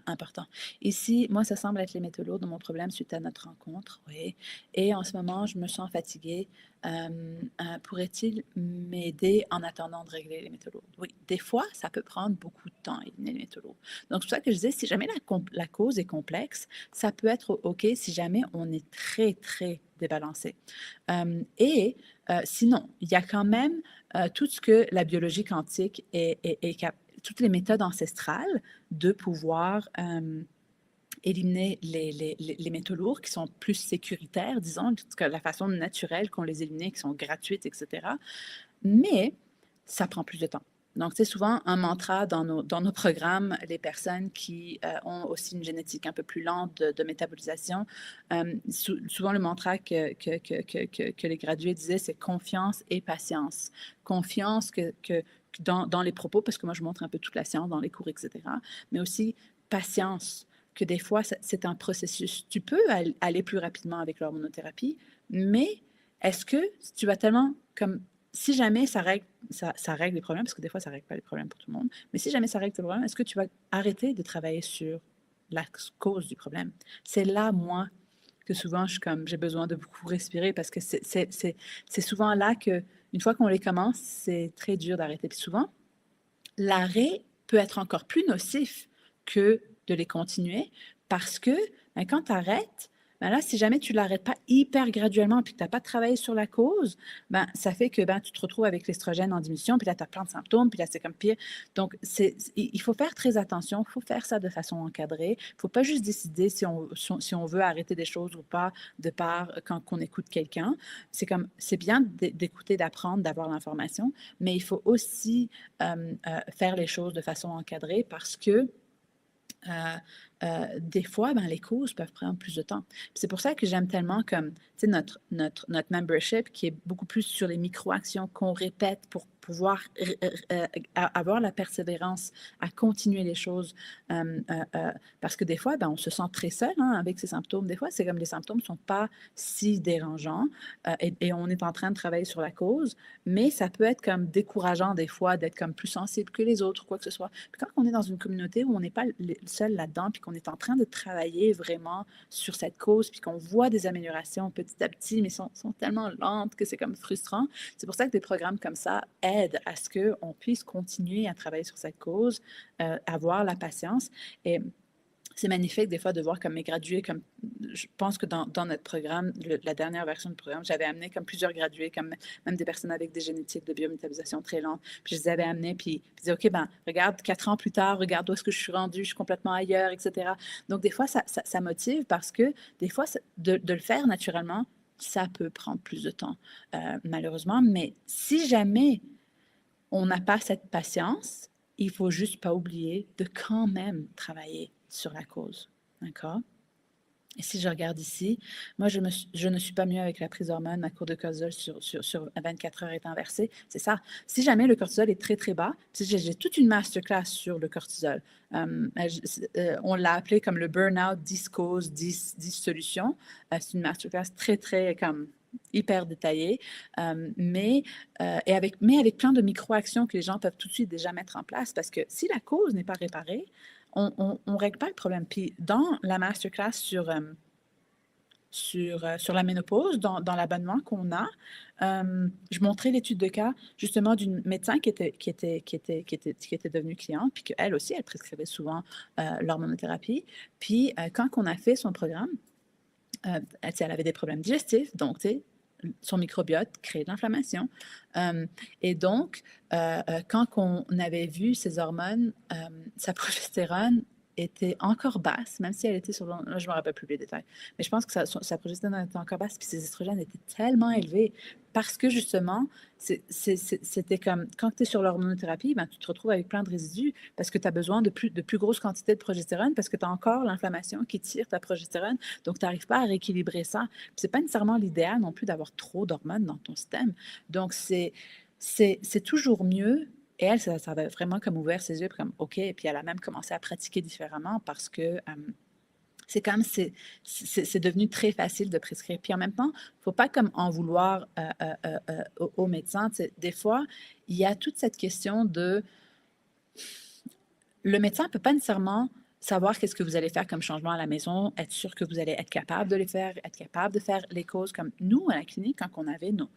important. Ici, moi, ça semble être les métaux lourds de mon problème suite à notre rencontre, oui. Et en ce moment, je me sens fatiguée. Pourrait-il m'aider en attendant de régler les métaux lourds? Oui, des fois, ça peut prendre beaucoup de temps, éliminer les métaux lourds. Donc, c'est pour ça que je disais, si jamais la cause est complexe, ça peut être OK si jamais on est très, très débalancé. Sinon, il y a quand même tout ce que la biologie quantique est capable, toutes les méthodes ancestrales de pouvoir éliminer les métaux lourds qui sont plus sécuritaires, disons, que la façon naturelle qu'on les élimine, qui sont gratuites, etc. Mais ça prend plus de temps. Donc, c'est souvent un mantra dans nos programmes, les personnes qui ont aussi une génétique un peu plus lente de métabolisation. Souvent, le mantra que les gradués disaient, c'est confiance et patience. Confiance dans les propos, parce que moi, je montre un peu toute la science dans les cours, etc., mais aussi patience, que des fois, c'est un processus. Tu peux aller plus rapidement avec l'hormonothérapie, mais est-ce que tu vas tellement comme si jamais ça règle, ça règle les problèmes, parce que des fois, ça ne règle pas les problèmes pour tout le monde, mais si jamais ça règle tes problèmes, est-ce que tu vas arrêter de travailler sur la cause du problème? C'est là, moi, que souvent, j'ai besoin de beaucoup respirer parce que c'est souvent là que, une fois qu'on les commence, c'est très dur d'arrêter. Puis souvent, l'arrêt peut être encore plus nocif que de les continuer parce que ben, quand tu arrêtes, ben là, si jamais tu ne l'arrêtes pas hyper graduellement puis que tu n'as pas travaillé sur la cause, ben, ça fait que ben, tu te retrouves avec l'estrogène en diminution, puis là, tu as plein de symptômes, puis là, c'est comme pire. Donc, il faut faire très attention, il faut faire ça de façon encadrée. Il ne faut pas juste décider si on veut arrêter des choses ou pas de part quand on écoute quelqu'un. C'est bien d'écouter, d'apprendre, d'avoir l'information, mais il faut aussi faire les choses de façon encadrée parce que des fois, ben, les causes peuvent prendre plus de temps. C'est pour ça que j'aime tellement comme notre membership qui est beaucoup plus sur les micro-actions qu'on répète pour pouvoir avoir la persévérance à continuer les choses. Parce que des fois, ben, on se sent très seul avec ces symptômes. Des fois, c'est comme les symptômes ne sont pas si dérangeants et on est en train de travailler sur la cause, mais ça peut être comme décourageant des fois d'être comme plus sensible que les autres ou quoi que ce soit. Puis quand on est dans une communauté où on n'est pas seul là-dedans, puis qu'on est en train de travailler vraiment sur cette cause, puis qu'on voit des améliorations petit à petit, mais sont tellement lentes que c'est comme frustrant. C'est pour ça que des programmes comme ça aident à ce qu'on puisse continuer à travailler sur cette cause, avoir la patience. Et c'est magnifique des fois de voir comme mes gradués, comme je pense que dans notre programme, la dernière version du programme, j'avais amené comme plusieurs gradués, comme même des personnes avec des génétiques de biométabolisation très lentes. Puis je les avais amenés, puis je disais, OK, ben regarde, 4 ans plus tard, regarde où est-ce que je suis rendue, je suis complètement ailleurs, etc. Donc des fois, ça motive parce que des fois, de le faire naturellement, ça peut prendre plus de temps, malheureusement. Mais si jamais on n'a pas cette patience, il faut juste pas oublier de quand même travailler sur la cause. D'accord? Et si je regarde ici, moi, je ne suis pas mieux avec la prise d'hormones. Ma courbe de cortisol sur 24 heures est inversée. C'est ça. Si jamais le cortisol est très, très bas, j'ai toute une masterclass sur le cortisol. On l'a appelé comme le burn-out 10 causes, 10 solutions. C'est une masterclass très, très comme hyper détaillée, mais avec plein de micro-actions que les gens peuvent tout de suite déjà mettre en place parce que si la cause n'est pas réparée, on ne règle pas le problème. Puis dans la masterclass sur la ménopause, dans l'abonnement qu'on a, je montrais l'étude de cas justement d'une médecin qui était devenue cliente, puis qu'elle aussi, elle prescrivait souvent l'hormonothérapie. Puis quand on a fait son programme, elle avait des problèmes digestifs, donc tu sais, son microbiote crée de l'inflammation. Et donc, quand on avait vu ses hormones, sa progestérone était encore basse, même si elle était sur là, je me rappelle plus les détails, mais je pense que sa progestérone était encore basse, puis ses estrogènes étaient tellement élevés parce que justement, c'était comme quand tu es sur l'hormonothérapie, ben, tu te retrouves avec plein de résidus parce que tu as besoin de plus grosses quantités de progestérone parce que tu as encore l'inflammation qui tire ta progestérone, donc tu n'arrives pas à rééquilibrer ça. Ce n'est pas nécessairement l'idéal non plus d'avoir trop d'hormones dans ton système. Donc, c'est toujours mieux. Et elle, ça avait vraiment comme ouvert ses yeux, comme OK, et puis elle a même commencé à pratiquer différemment parce que c'est comme c'est devenu très facile de prescrire. Puis en même temps, il ne faut pas comme en vouloir aux médecins. Des fois, il y a toute cette question de le médecin ne peut pas nécessairement savoir qu'est-ce que vous allez faire comme changement à la maison, être sûr que vous allez être capable de les faire, être capable de faire les causes comme nous à la clinique quand on avait nos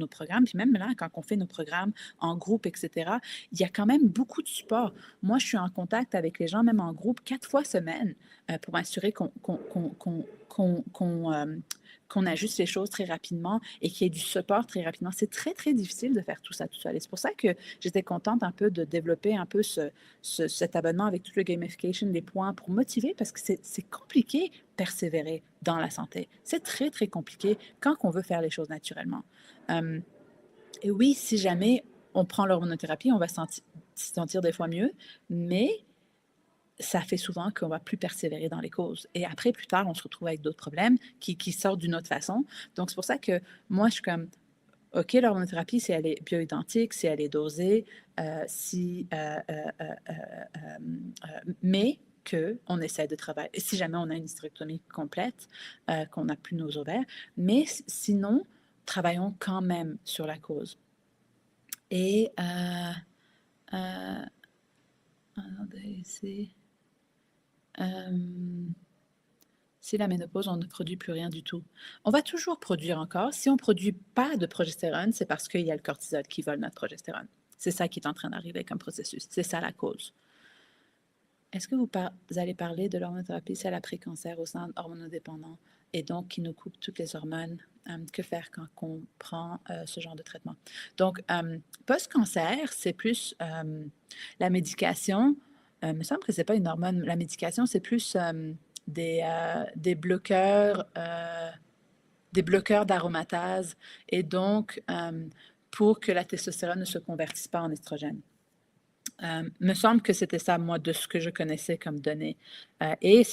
programmes, puis même là, quand on fait nos programmes en groupe, etc., il y a quand même beaucoup de support. Moi, je suis en contact avec les gens, même en groupe, 4 fois semaine, pour m'assurer qu'on ajuste les choses très rapidement et qu'il y ait du support très rapidement. C'est très, très difficile de faire tout ça tout seul. Et c'est pour ça que j'étais contente un peu de développer un peu cet abonnement avec tout le gamification, les points pour motiver parce que c'est compliqué persévérer dans la santé. C'est très, très compliqué quand on veut faire les choses naturellement. Et oui, si jamais on prend l'hormonothérapie, on va se sentir des fois mieux, mais ça fait souvent qu'on va plus persévérer dans les causes. Et après, plus tard, on se retrouve avec d'autres problèmes qui sortent d'une autre façon. Donc, c'est pour ça que moi, je suis comme, OK, l'hormonothérapie, si elle est bioidentique, si elle est dosée, mais qu'on essaie de travailler, si jamais on a une hystérectomie complète, qu'on n'a plus nos ovaires, mais sinon, travaillons quand même sur la cause. Et, attendez, ici. Si la ménopause, on ne produit plus rien du tout. On va toujours produire encore. Si on ne produit pas de progestérone, c'est parce qu'il y a le cortisol qui vole notre progestérone. C'est ça qui est en train d'arriver comme processus. C'est ça la cause. Est-ce que vous allez parler de l'hormonothérapie si elle a pré-cancer au sein hormonodépendant et donc qui nous coupe toutes les hormones? Que faire quand on prend ce genre de traitement? Donc, post-cancer, c'est plus la médication. Il me semble que ce n'est pas une hormone. La médication, c'est plus des bloqueurs d'aromatase et donc pour que la testostérone ne se convertisse pas en estrogène. Me semble que c'était ça, moi, de ce que je connaissais comme données. Et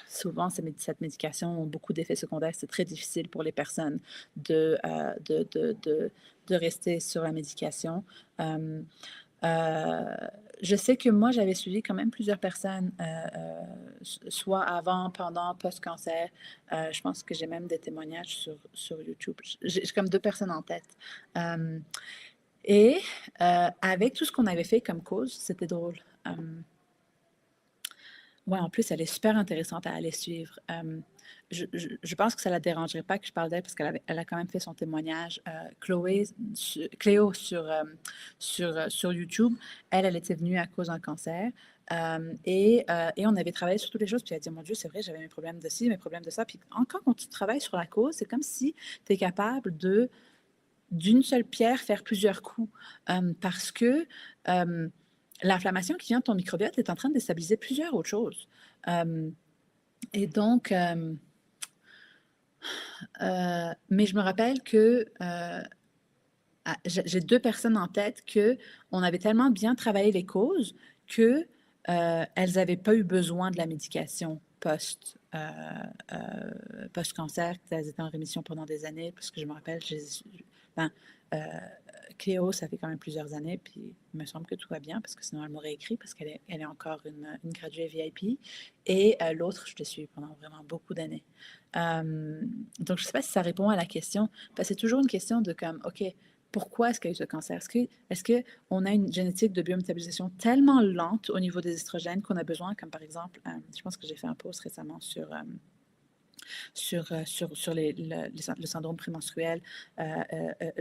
souvent, cette médication a beaucoup d'effets secondaires. C'est très difficile pour les personnes de rester sur la médication. Je sais que moi, j'avais suivi quand même plusieurs personnes, soit avant, pendant, post-cancer. Je pense que j'ai même des témoignages sur YouTube. J'ai comme 2 personnes en tête. Et avec tout ce qu'on avait fait comme cause, c'était drôle. Ouais, en plus, elle est super intéressante à aller suivre. Je pense que ça ne la dérangerait pas que je parle d'elle parce qu'elle a quand même fait son témoignage. Cléo sur YouTube, elle était venue à cause d'un cancer. Et on avait travaillé sur toutes les choses. Puis elle a dit, mon Dieu, c'est vrai, j'avais mes problèmes de ci, mes problèmes de ça. Puis encore, quand tu travailles sur la cause, c'est comme si tu es capable d'une seule pierre faire plusieurs coups parce que l'inflammation qui vient de ton microbiote est en train de déstabiliser plusieurs autres choses. Et donc, mais je me rappelle que j'ai 2 personnes en tête qu'on avait tellement bien travaillé les causes qu'elles n'avaient pas eu besoin de la médication post-cancer, qu'elles étaient en rémission pendant des années, parce que je me rappelle, Cléo, ça fait quand même plusieurs années, puis il me semble que tout va bien, parce que sinon elle m'aurait écrit, parce qu'elle est encore une graduée VIP. Et l'autre, je l'ai suivie pendant vraiment beaucoup d'années. Donc, je ne sais pas si ça répond à la question, parce que c'est toujours une question de comme, OK, pourquoi est-ce qu'il y a eu ce cancer? Est-ce qu'on a une génétique de biométabolisation tellement lente au niveau des estrogènes qu'on a besoin, comme par exemple, je pense que j'ai fait un post récemment sur le syndrome prémenstruel,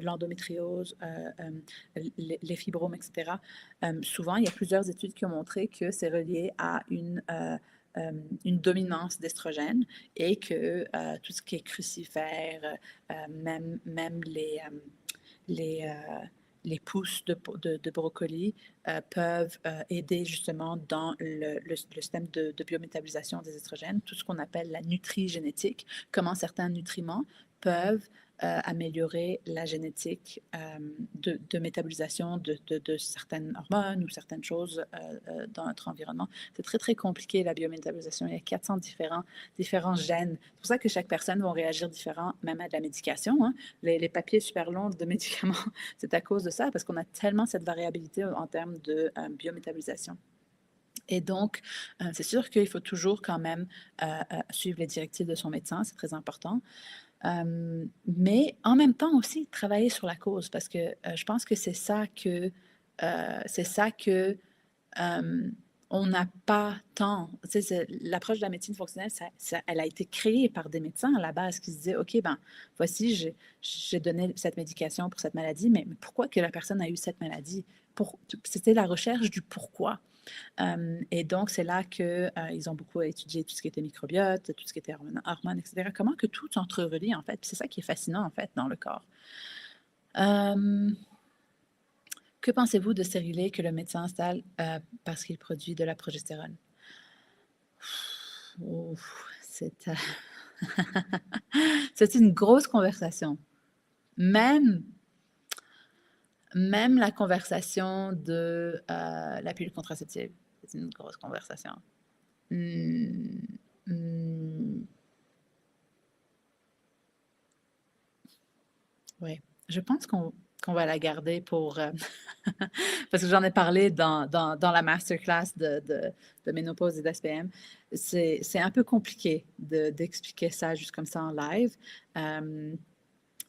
l'endométriose, les fibromes, etc. Souvent, il y a plusieurs études qui ont montré que c'est relié à une dominance d'estrogène et que tout ce qui est crucifères, même les, euh, les pousses de brocoli peuvent aider justement dans le système de biométabolisation des estrogènes, tout ce qu'on appelle la nutrigénétique, comment certains nutriments peuvent améliorer la génétique de métabolisation de certaines hormones ou certaines choses dans notre environnement. C'est très, très compliqué, la biométabolisation. Il y a 400 différents gènes. C'est pour ça que chaque personne va réagir différent, même à de la médication. Hein. Les papiers super longs de médicaments, c'est à cause de ça, parce qu'on a tellement cette variabilité en termes de biométabolisation. Et donc, c'est sûr qu'il faut toujours quand même suivre les directives de son médecin, c'est très important. Mais en même temps aussi, travailler sur la cause, parce que je pense que c'est ça que on n'a pas tant. Tu sais, l'approche de la médecine fonctionnelle, elle a été créée par des médecins à la base qui se disaient, OK, ben voici, j'ai donné cette médication pour cette maladie, mais pourquoi que la personne a eu cette maladie? C'était la recherche du pourquoi. Et donc, c'est là qu'ils ont beaucoup étudié tout ce qui était microbiote, tout ce qui était hormones, etc. Comment que tout s'entrerelie, en fait. C'est ça qui est fascinant, en fait, dans le corps. Que pensez-vous de stérilet que le médecin installe parce qu'il produit de la progestérone? C'est c'est une grosse conversation. Même la conversation de la pilule contraceptive, c'est une grosse conversation. Oui, je pense qu'on va la garder pour... parce que j'en ai parlé dans la masterclass de ménopause et d'SPM. C'est un peu compliqué d'expliquer ça juste comme ça en live.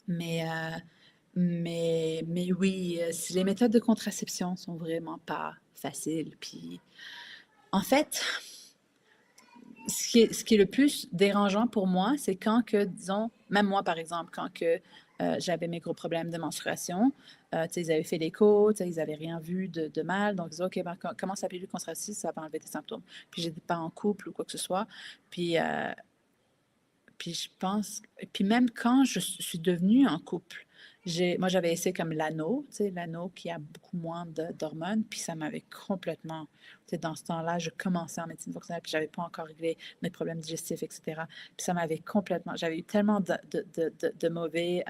Mais, mais oui, si les méthodes de contraception sont vraiment pas faciles. Puis, en fait, ce qui est le plus dérangeant pour moi, c'est quand que, disons, même moi par exemple, quand que j'avais mes gros problèmes de menstruation, ils avaient fait l'écho, ils n'avaient rien vu de mal, donc ils disaient, OK, ben, comment ça pilule contraceptive, ça va enlever tes symptômes. Puis j'étais pas en couple ou quoi que ce soit. Puis, puis je pense, puis même quand je suis devenue en couple, moi j'avais essayé comme l'anneau, l'anneau qui a beaucoup moins d'hormones, puis ça m'avait complètement, dans ce temps-là, je commençais en médecine fonctionnelle, puis j'avais pas encore réglé mes problèmes digestifs, etc. Puis ça m'avait complètement, j'avais eu tellement de mauvais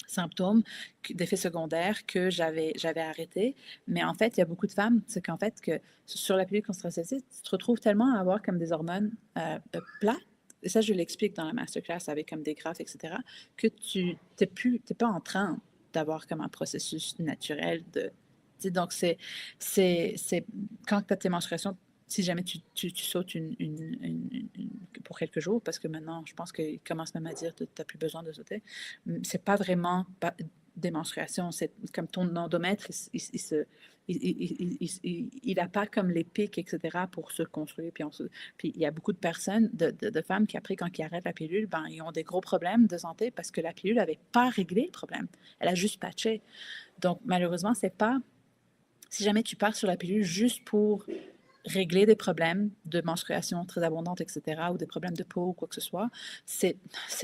symptômes, d'effets secondaires que j'avais arrêté. Mais en fait, il y a beaucoup de femmes, c'est qu'en fait, que sur la pilule contraceptive, tu te retrouves tellement à avoir comme des hormones plates, et ça, je l'explique dans la masterclass avec comme des graphes, etc., que tu n'es pas en train d'avoir comme un processus naturel de... Donc, c'est quand tu as tes menstruations, si jamais tu sautes pour quelques jours, parce que maintenant, je pense qu'ils commencent même à dire que tu n'as plus besoin de sauter, c'est pas vraiment des menstruations, c'est comme ton endomètre, il n'a pas comme les pics, etc., pour se construire. Puis il y a beaucoup de personnes, de femmes qui, après, quand ils arrêtent la pilule, ben, ils ont des gros problèmes de santé parce que la pilule n'avait pas réglé le problème. Elle a juste patché. Donc, malheureusement, c'est pas... Si jamais tu pars sur la pilule juste pour régler des problèmes de menstruation très abondante, etc., ou des problèmes de peau ou quoi que ce soit, c'est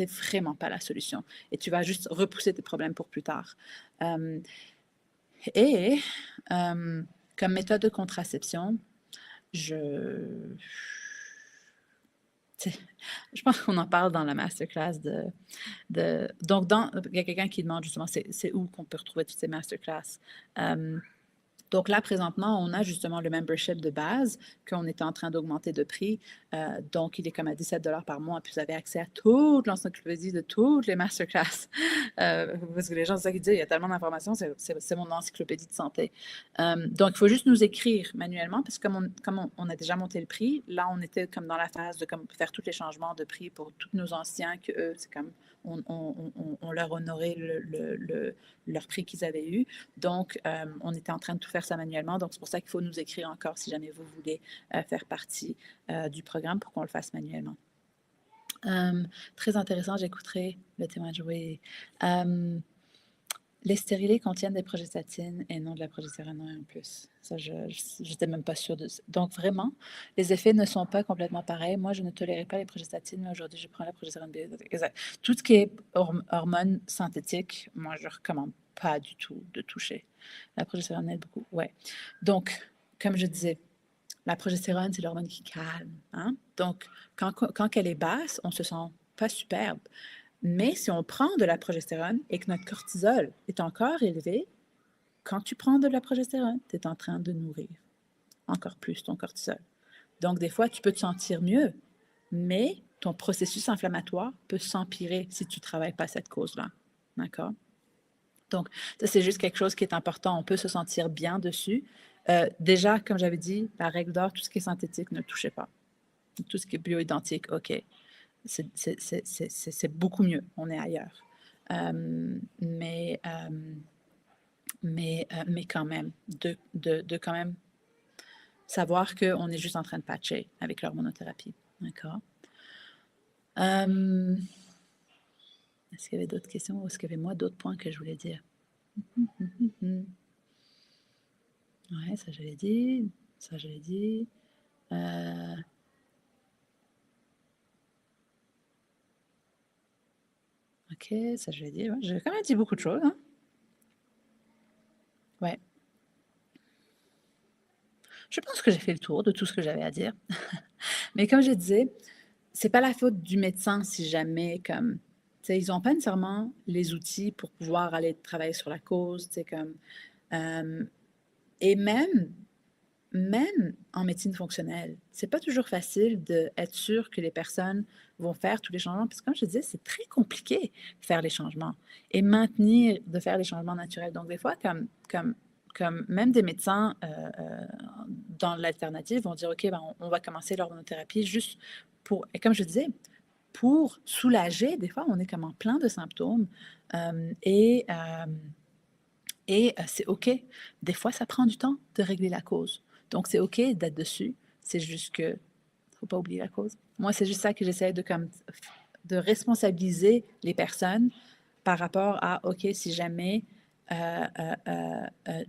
vraiment pas la solution. Et tu vas juste repousser tes problèmes pour plus tard. Et comme méthode de contraception, je pense qu'on en parle dans la masterclass donc, il y a quelqu'un qui demande justement c'est où qu'on peut retrouver toutes ces masterclass. Donc là, présentement, on a justement le membership de base qu'on est en train d'augmenter de prix. Donc, il est comme à 17 par mois. Puis, vous avez accès à toute l'encyclopédie de toutes les masterclass. Parce que les gens, c'est ça qu'ils disent, il y a tellement d'informations, c'est mon encyclopédie de santé. Donc, il faut juste nous écrire manuellement parce que comme on a déjà monté le prix, là, on était comme dans la phase de comme, faire tous les changements de prix pour tous nos anciens, que eux, c'est comme on leur honorait leur prix qu'ils avaient eu. Donc, on était en train de tout faire ça manuellement. Donc, c'est pour ça qu'il faut nous écrire encore si jamais vous voulez faire partie du programme pour qu'on le fasse manuellement. Très intéressant, j'écouterai le témoignage. Oui. Les stérilés contiennent des progestatines et non de la progestérone en plus. Ça, je n'étais même pas sûre de ça. Donc, vraiment, les effets ne sont pas complètement pareils. Moi, je ne tolérais pas les progestatines, mais aujourd'hui, je prends la progestérone biologique. Tout ce qui est hormones synthétiques, moi, je ne recommande pas du tout de toucher. La progestérone aide beaucoup, ouais. Donc, comme je disais, la progestérone, c'est l'hormone qui calme. Hein? Donc, quand elle est basse, on ne se sent pas superbe. Mais si on prend de la progestérone et que notre cortisol est encore élevé, quand tu prends de la progestérone, tu es en train de nourrir encore plus ton cortisol. Donc, des fois, tu peux te sentir mieux, mais ton processus inflammatoire peut s'empirer si tu ne travailles pas cette cause-là. D'accord? Donc, ça, c'est juste quelque chose qui est important. On peut se sentir bien dessus. Déjà, comme j'avais dit, la règle d'or, tout ce qui est synthétique, ne touchez pas. Tout ce qui est bioidentique, OK. C'est beaucoup mieux. On est ailleurs. Mais quand même, de quand même savoir qu'on est juste en train de patcher avec l'hormonothérapie. D'accord? Est-ce qu'il y avait d'autres questions ou est-ce qu'il y avait moi d'autres points que je voulais dire? Ouais, ça je l'ai dit. Ça je l'ai dit. OK, ça je l'ai dit. Ouais, j'ai quand même dit beaucoup de choses. Hein? Ouais. Je pense que j'ai fait le tour de tout ce que j'avais à dire. Mais comme je disais, c'est pas la faute du médecin si jamais comme ils n'ont pas nécessairement les outils pour pouvoir aller travailler sur la cause, comme et même en médecine fonctionnelle, c'est pas toujours facile d'être sûr que les personnes vont faire tous les changements, parce que comme je disais, c'est très compliqué de faire les changements et maintenir de faire les changements naturels. Donc des fois, comme même des médecins dans l'alternative vont dire, OK, ben, on va commencer l'hormonothérapie juste pour, et comme je disais, pour soulager, des fois, on est comme en plein de symptômes et c'est OK. Des fois, ça prend du temps de régler la cause. Donc, c'est OK d'être dessus. C'est juste que faut pas oublier la cause. Moi, c'est juste ça que j'essaie de responsabiliser les personnes par rapport à, OK, si jamais euh, euh, euh, euh,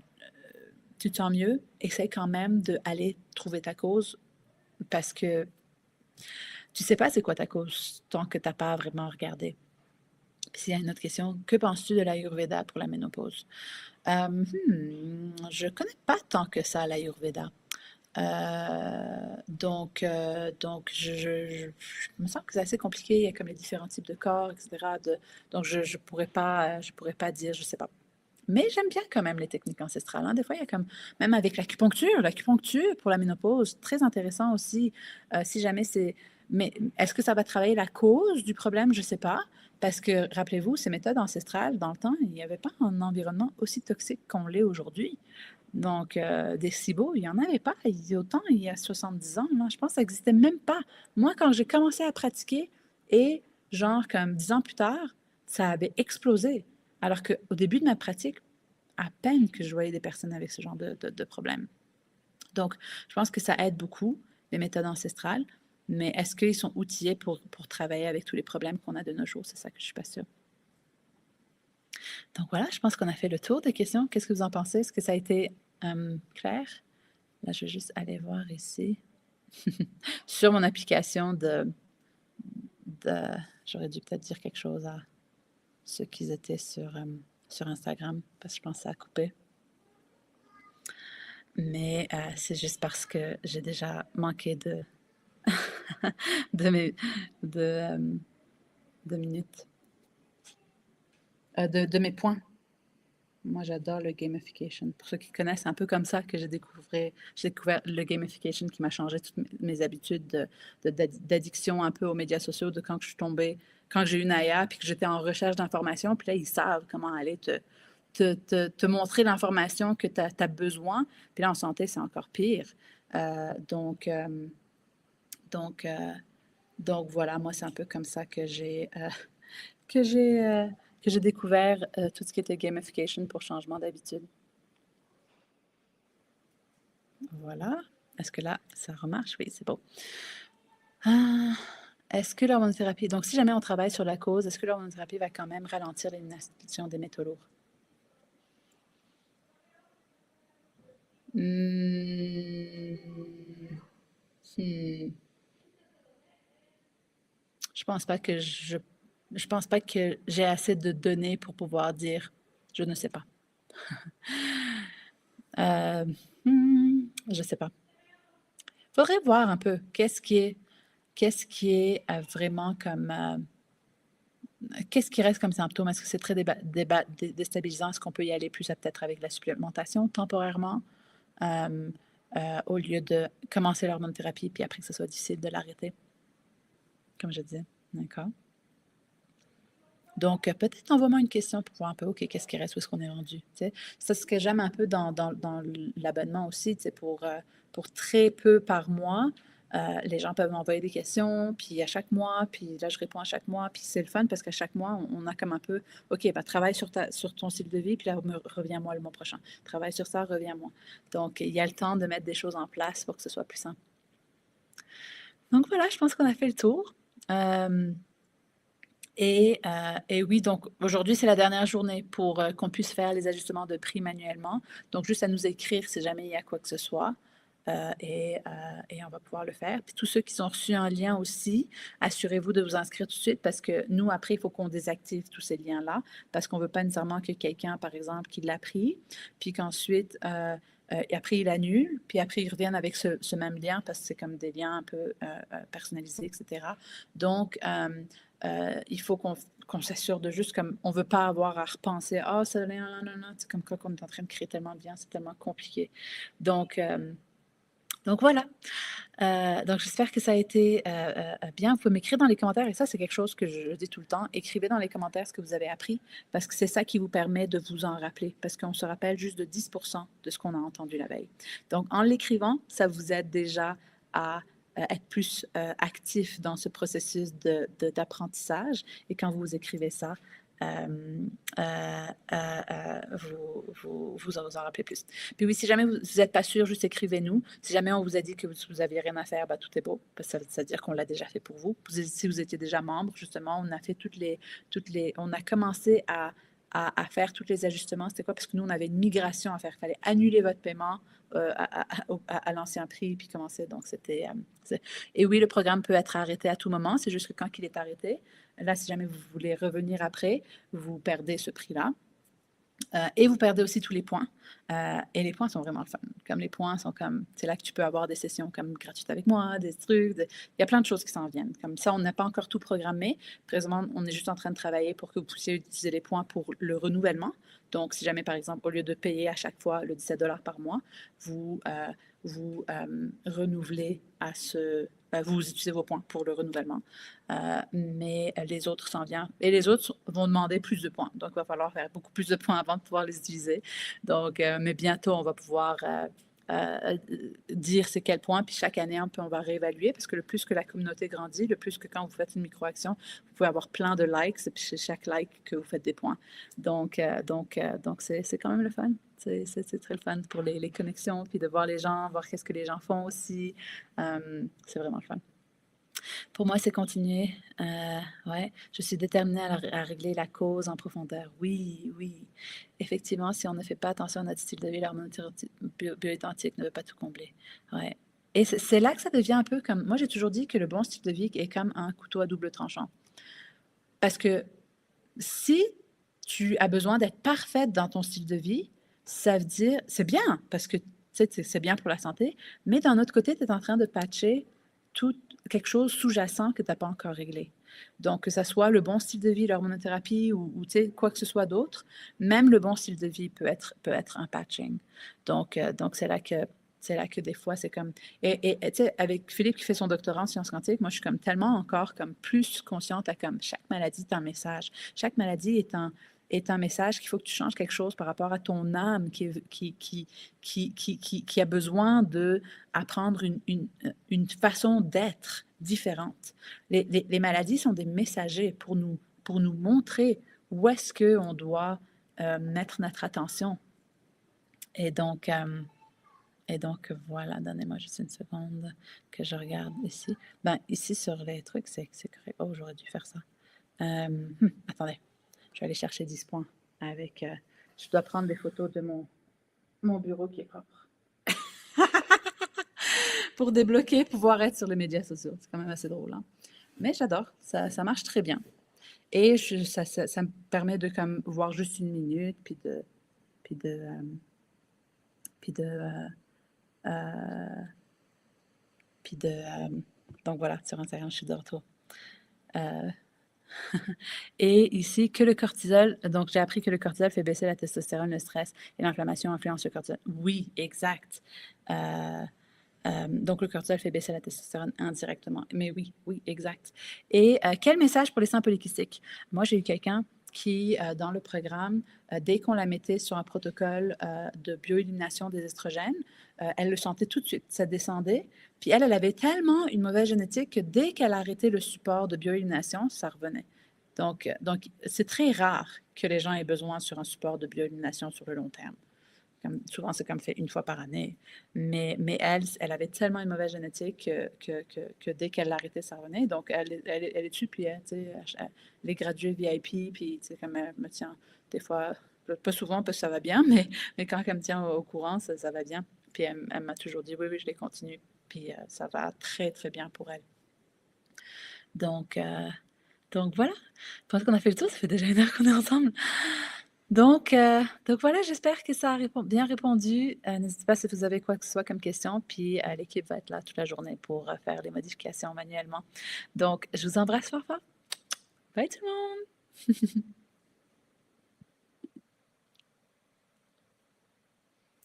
tu te sens mieux, essaie quand même d'aller trouver ta cause parce que tu sais pas c'est quoi ta cause tant que tu n'as pas vraiment regardé. Puis s'il y a une autre question, que penses-tu de l'Ayurveda pour la ménopause? Je connais pas tant que ça l'Ayurveda. Donc je me sens que c'est assez compliqué. Il y a comme les différents types de corps, etc. Donc je pourrais pas dire, je sais pas. Mais j'aime bien quand même les techniques ancestrales. Hein. Des fois, il y a comme, même avec l'acupuncture pour la ménopause, très intéressant aussi. Si jamais c'est. Mais est-ce que ça va travailler la cause du problème? Je ne sais pas. Parce que, rappelez-vous, ces méthodes ancestrales, dans le temps, il n'y avait pas un environnement aussi toxique qu'on l'est aujourd'hui. Donc, des SIBO, il n'y en avait pas. Autant il y a 70 ans, là, je pense que ça n'existait même pas. Moi, quand j'ai commencé à pratiquer, et genre comme 10 ans plus tard, ça avait explosé. Alors qu'au début de ma pratique, à peine que je voyais des personnes avec ce genre de problème. Donc, je pense que ça aide beaucoup, les méthodes ancestrales, mais est-ce qu'ils sont outillés pour travailler avec tous les problèmes qu'on a de nos jours? C'est ça que je ne suis pas sûre. Donc voilà, je pense qu'on a fait le tour des questions. Qu'est-ce que vous en pensez? Est-ce que ça a été clair? Là, je vais juste aller voir ici. Sur mon application j'aurais dû peut-être dire quelque chose à ceux qui étaient sur Instagram, parce que je pensais à couper. Mais c'est juste parce que j'ai déjà manqué de, mes, de minutes, de mes points. Moi, j'adore le gamification. Pour ceux qui connaissent, c'est un peu comme ça que j'ai découvert le gamification qui m'a changé toutes mes habitudes d'addiction un peu aux médias sociaux, de quand je suis tombée, quand j'ai eu Naya, puis que j'étais en recherche d'informations, puis là, ils savent comment aller te montrer l'information que tu as besoin. Puis là, en santé, c'est encore pire. Euh, donc, euh, donc, euh, donc voilà, moi, c'est un peu comme ça que j'ai euh, que j'ai découvert tout ce qui était gamification pour changement d'habitude. Voilà. Est-ce que là, ça remarche? Oui, c'est beau. Ah, est-ce que l'hormonothérapie, donc si jamais on travaille sur la cause, est-ce que l'hormonothérapie va quand même ralentir l'élimination des métaux lourds? Hmm, hmm. Je pense pas que je pense pas que j'ai assez de données pour pouvoir dire je ne sais pas. Euh, je sais pas. Faudrait voir un peu qu'est-ce qui est vraiment comme qu'est-ce qui reste comme symptôme? Est-ce que c'est très déstabilisant? Est-ce qu'on peut y aller plus peut-être avec la supplémentation temporairement au lieu de commencer l'hormonothérapie puis après que ce soit difficile de l'arrêter, comme je disais. D'accord? Donc, peut-être envoie-moi une question pour voir un peu, OK, qu'est-ce qui reste, où est-ce qu'on est rendu? Tu sais? C'est ce que j'aime un peu dans l'abonnement aussi, tu sais, pour très peu par mois, les gens peuvent m'envoyer des questions, puis à chaque mois, puis là, je réponds à chaque mois, puis c'est le fun parce qu'à chaque mois, on a comme un peu, OK, ben, travaille sur ton style de vie, puis là, reviens-moi le mois prochain. Travaille sur ça, reviens-moi. Donc, il y a le temps de mettre des choses en place pour que ce soit plus simple. Donc voilà, je pense qu'on a fait le tour. Et oui, donc aujourd'hui, c'est la dernière journée pour qu'on puisse faire les ajustements de prix manuellement. Donc, juste à nous écrire si jamais il y a quoi que ce soit. Et on va pouvoir le faire. Puis tous ceux qui ont reçu un lien aussi, assurez-vous de vous inscrire tout de suite parce que nous, après, il faut qu'on désactive tous ces liens-là parce qu'on ne veut pas nécessairement que quelqu'un, par exemple, qui l'a pris, puis qu'ensuite, après, il annule, puis après, ils reviennent avec ce même lien parce que c'est comme des liens un peu personnalisés, etc. Donc, il faut qu'on s'assure de juste comme on veut pas avoir à repenser ah ça non non non c'est comme quoi qu'on est en train de créer tellement de liens c'est tellement compliqué donc voilà. Donc j'espère que ça a été bien. Vous pouvez m'écrire dans les commentaires et ça c'est quelque chose que je dis tout le temps. Écrivez dans les commentaires ce que vous avez appris parce que c'est ça qui vous permet de vous en rappeler parce qu'on se rappelle juste de 10% de ce qu'on a entendu la veille. Donc en l'écrivant, ça vous aide déjà à être plus actif dans ce processus d'apprentissage et quand vous écrivez ça, vous en rappelez plus. Puis oui, si jamais vous n'êtes pas sûr, juste écrivez-nous. Si jamais on vous a dit que vous n'aviez rien à faire, bah, tout est beau, parce que ça veut dire qu'on l'a déjà fait pour vous. Si vous étiez déjà membre, justement, on a fait on a commencé à faire tous les ajustements. C'était quoi? Parce que nous, on avait une migration à faire. Il fallait annuler votre paiement à l'ancien prix, puis commencer. Donc, et oui, le programme peut être arrêté à tout moment. C'est juste que quand il est arrêté, là, si jamais vous voulez revenir après, vous perdez ce prix-là. Et vous perdez aussi tous les points. Et les points sont vraiment fun. Comme les points sont comme, c'est là que tu peux avoir des sessions comme gratuites avec moi, des trucs. Il y a plein de choses qui s'en viennent. Comme ça, on n'a pas encore tout programmé. Présentement, on est juste en train de travailler pour que vous puissiez utiliser les points pour le renouvellement. Donc, si jamais, par exemple, au lieu de payer à chaque fois le 17 $ par mois, vous renouvelez vous utilisez vos points pour le renouvellement. Mais les autres s'en viennent. Et les autres vont demander plus de points. Donc, il va falloir faire beaucoup plus de points avant de pouvoir les utiliser. Donc, mais bientôt, on va pouvoir dire c'est quel point. Puis chaque année, on va réévaluer parce que le plus que la communauté grandit, le plus que quand vous faites une micro-action, vous pouvez avoir plein de likes. Et puis chez chaque like, que vous faites des points. Donc c'est quand même le fun. C'est très le fun pour les connexions, puis de voir les gens, voir qu'est-ce que les gens font aussi. C'est vraiment le fun. Pour moi, c'est continuer. Ouais, je suis déterminée à régler la cause en profondeur. Oui, oui. Effectivement, si on ne fait pas attention à notre style de vie, l'hormonothérapie bioidentique ne veut pas tout combler. Ouais. Et c'est là que ça devient un peu comme... Moi, j'ai toujours dit que le bon style de vie est comme un couteau à double tranchant. Parce que si tu as besoin d'être parfaite dans ton style de vie, ça veut dire... C'est bien, parce que c'est bien pour la santé, mais d'un autre côté, tu es en train de patcher tout quelque chose sous-jacent que tu n'as pas encore réglé. Donc, que ce soit le bon style de vie, l'hormonothérapie ou quoi que ce soit d'autre, même le bon style de vie peut être un patching. Donc c'est là que des fois, c'est comme... Et tu sais, avec Philippe qui fait son doctorat en sciences quantiques, moi, je suis comme tellement encore comme plus consciente à comme chaque maladie est un message. Chaque maladie est un message qu'il faut que tu changes quelque chose par rapport à ton âme qui a besoin d'apprendre une façon d'être différente. Les maladies sont des messagers pour nous montrer où est-ce qu'on doit mettre notre attention. Et donc, voilà, donnez-moi juste une seconde que je regarde ici. Ben, ici, sur les trucs, c'est correct. Oh, j'aurais dû faire ça. Attendez, je vais aller chercher 10 points avec... je dois prendre des photos de mon bureau qui est propre. pour débloquer, pouvoir être sur les médias sociaux. C'est quand même assez drôle, hein? Mais j'adore, ça marche très bien. Et ça me permet de comme voir juste 1 minute, puis de, puis de, puis de, donc voilà, sur Instagram, je suis de retour. Euh, et ici, que le cortisol, donc j'ai appris que le cortisol fait baisser la testostérone, le stress et l'inflammation influencent le cortisol. Oui, exact. Donc, le cortisol fait baisser la testostérone indirectement. Mais oui, oui, exact. Et quel message pour les seins polykystiques? Moi, j'ai eu quelqu'un qui, dans le programme, dès qu'on la mettait sur un protocole de bioélimination des estrogènes, elle le sentait tout de suite, ça descendait. Puis elle avait tellement une mauvaise génétique que dès qu'elle arrêtait le support de bioélimination, ça revenait. Donc c'est très rare que les gens aient besoin sur un support de bioélimination sur le long terme. Souvent, c'est comme fait 1 fois par année. Mais elle avait tellement une mauvaise génétique que dès qu'elle l'arrêtait, ça revenait. Donc, elle est dessus, puis elle est graduée VIP, puis comme elle me tient des fois, pas souvent parce que ça va bien, mais quand elle me tient au courant, ça va bien. Puis elle m'a toujours dit, oui, oui, je les continue. Puis ça va très, très bien pour elle. Donc, donc voilà. Je pense qu'on a fait le tour. Ça fait déjà 1 heure qu'on est ensemble. Donc voilà, j'espère que ça a bien répondu. N'hésitez pas si vous avez quoi que ce soit comme question, puis l'équipe va être là toute la journée pour faire les modifications manuellement. Donc, je vous embrasse fort fort. Bye tout le monde!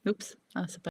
Oups, ah, c'est pas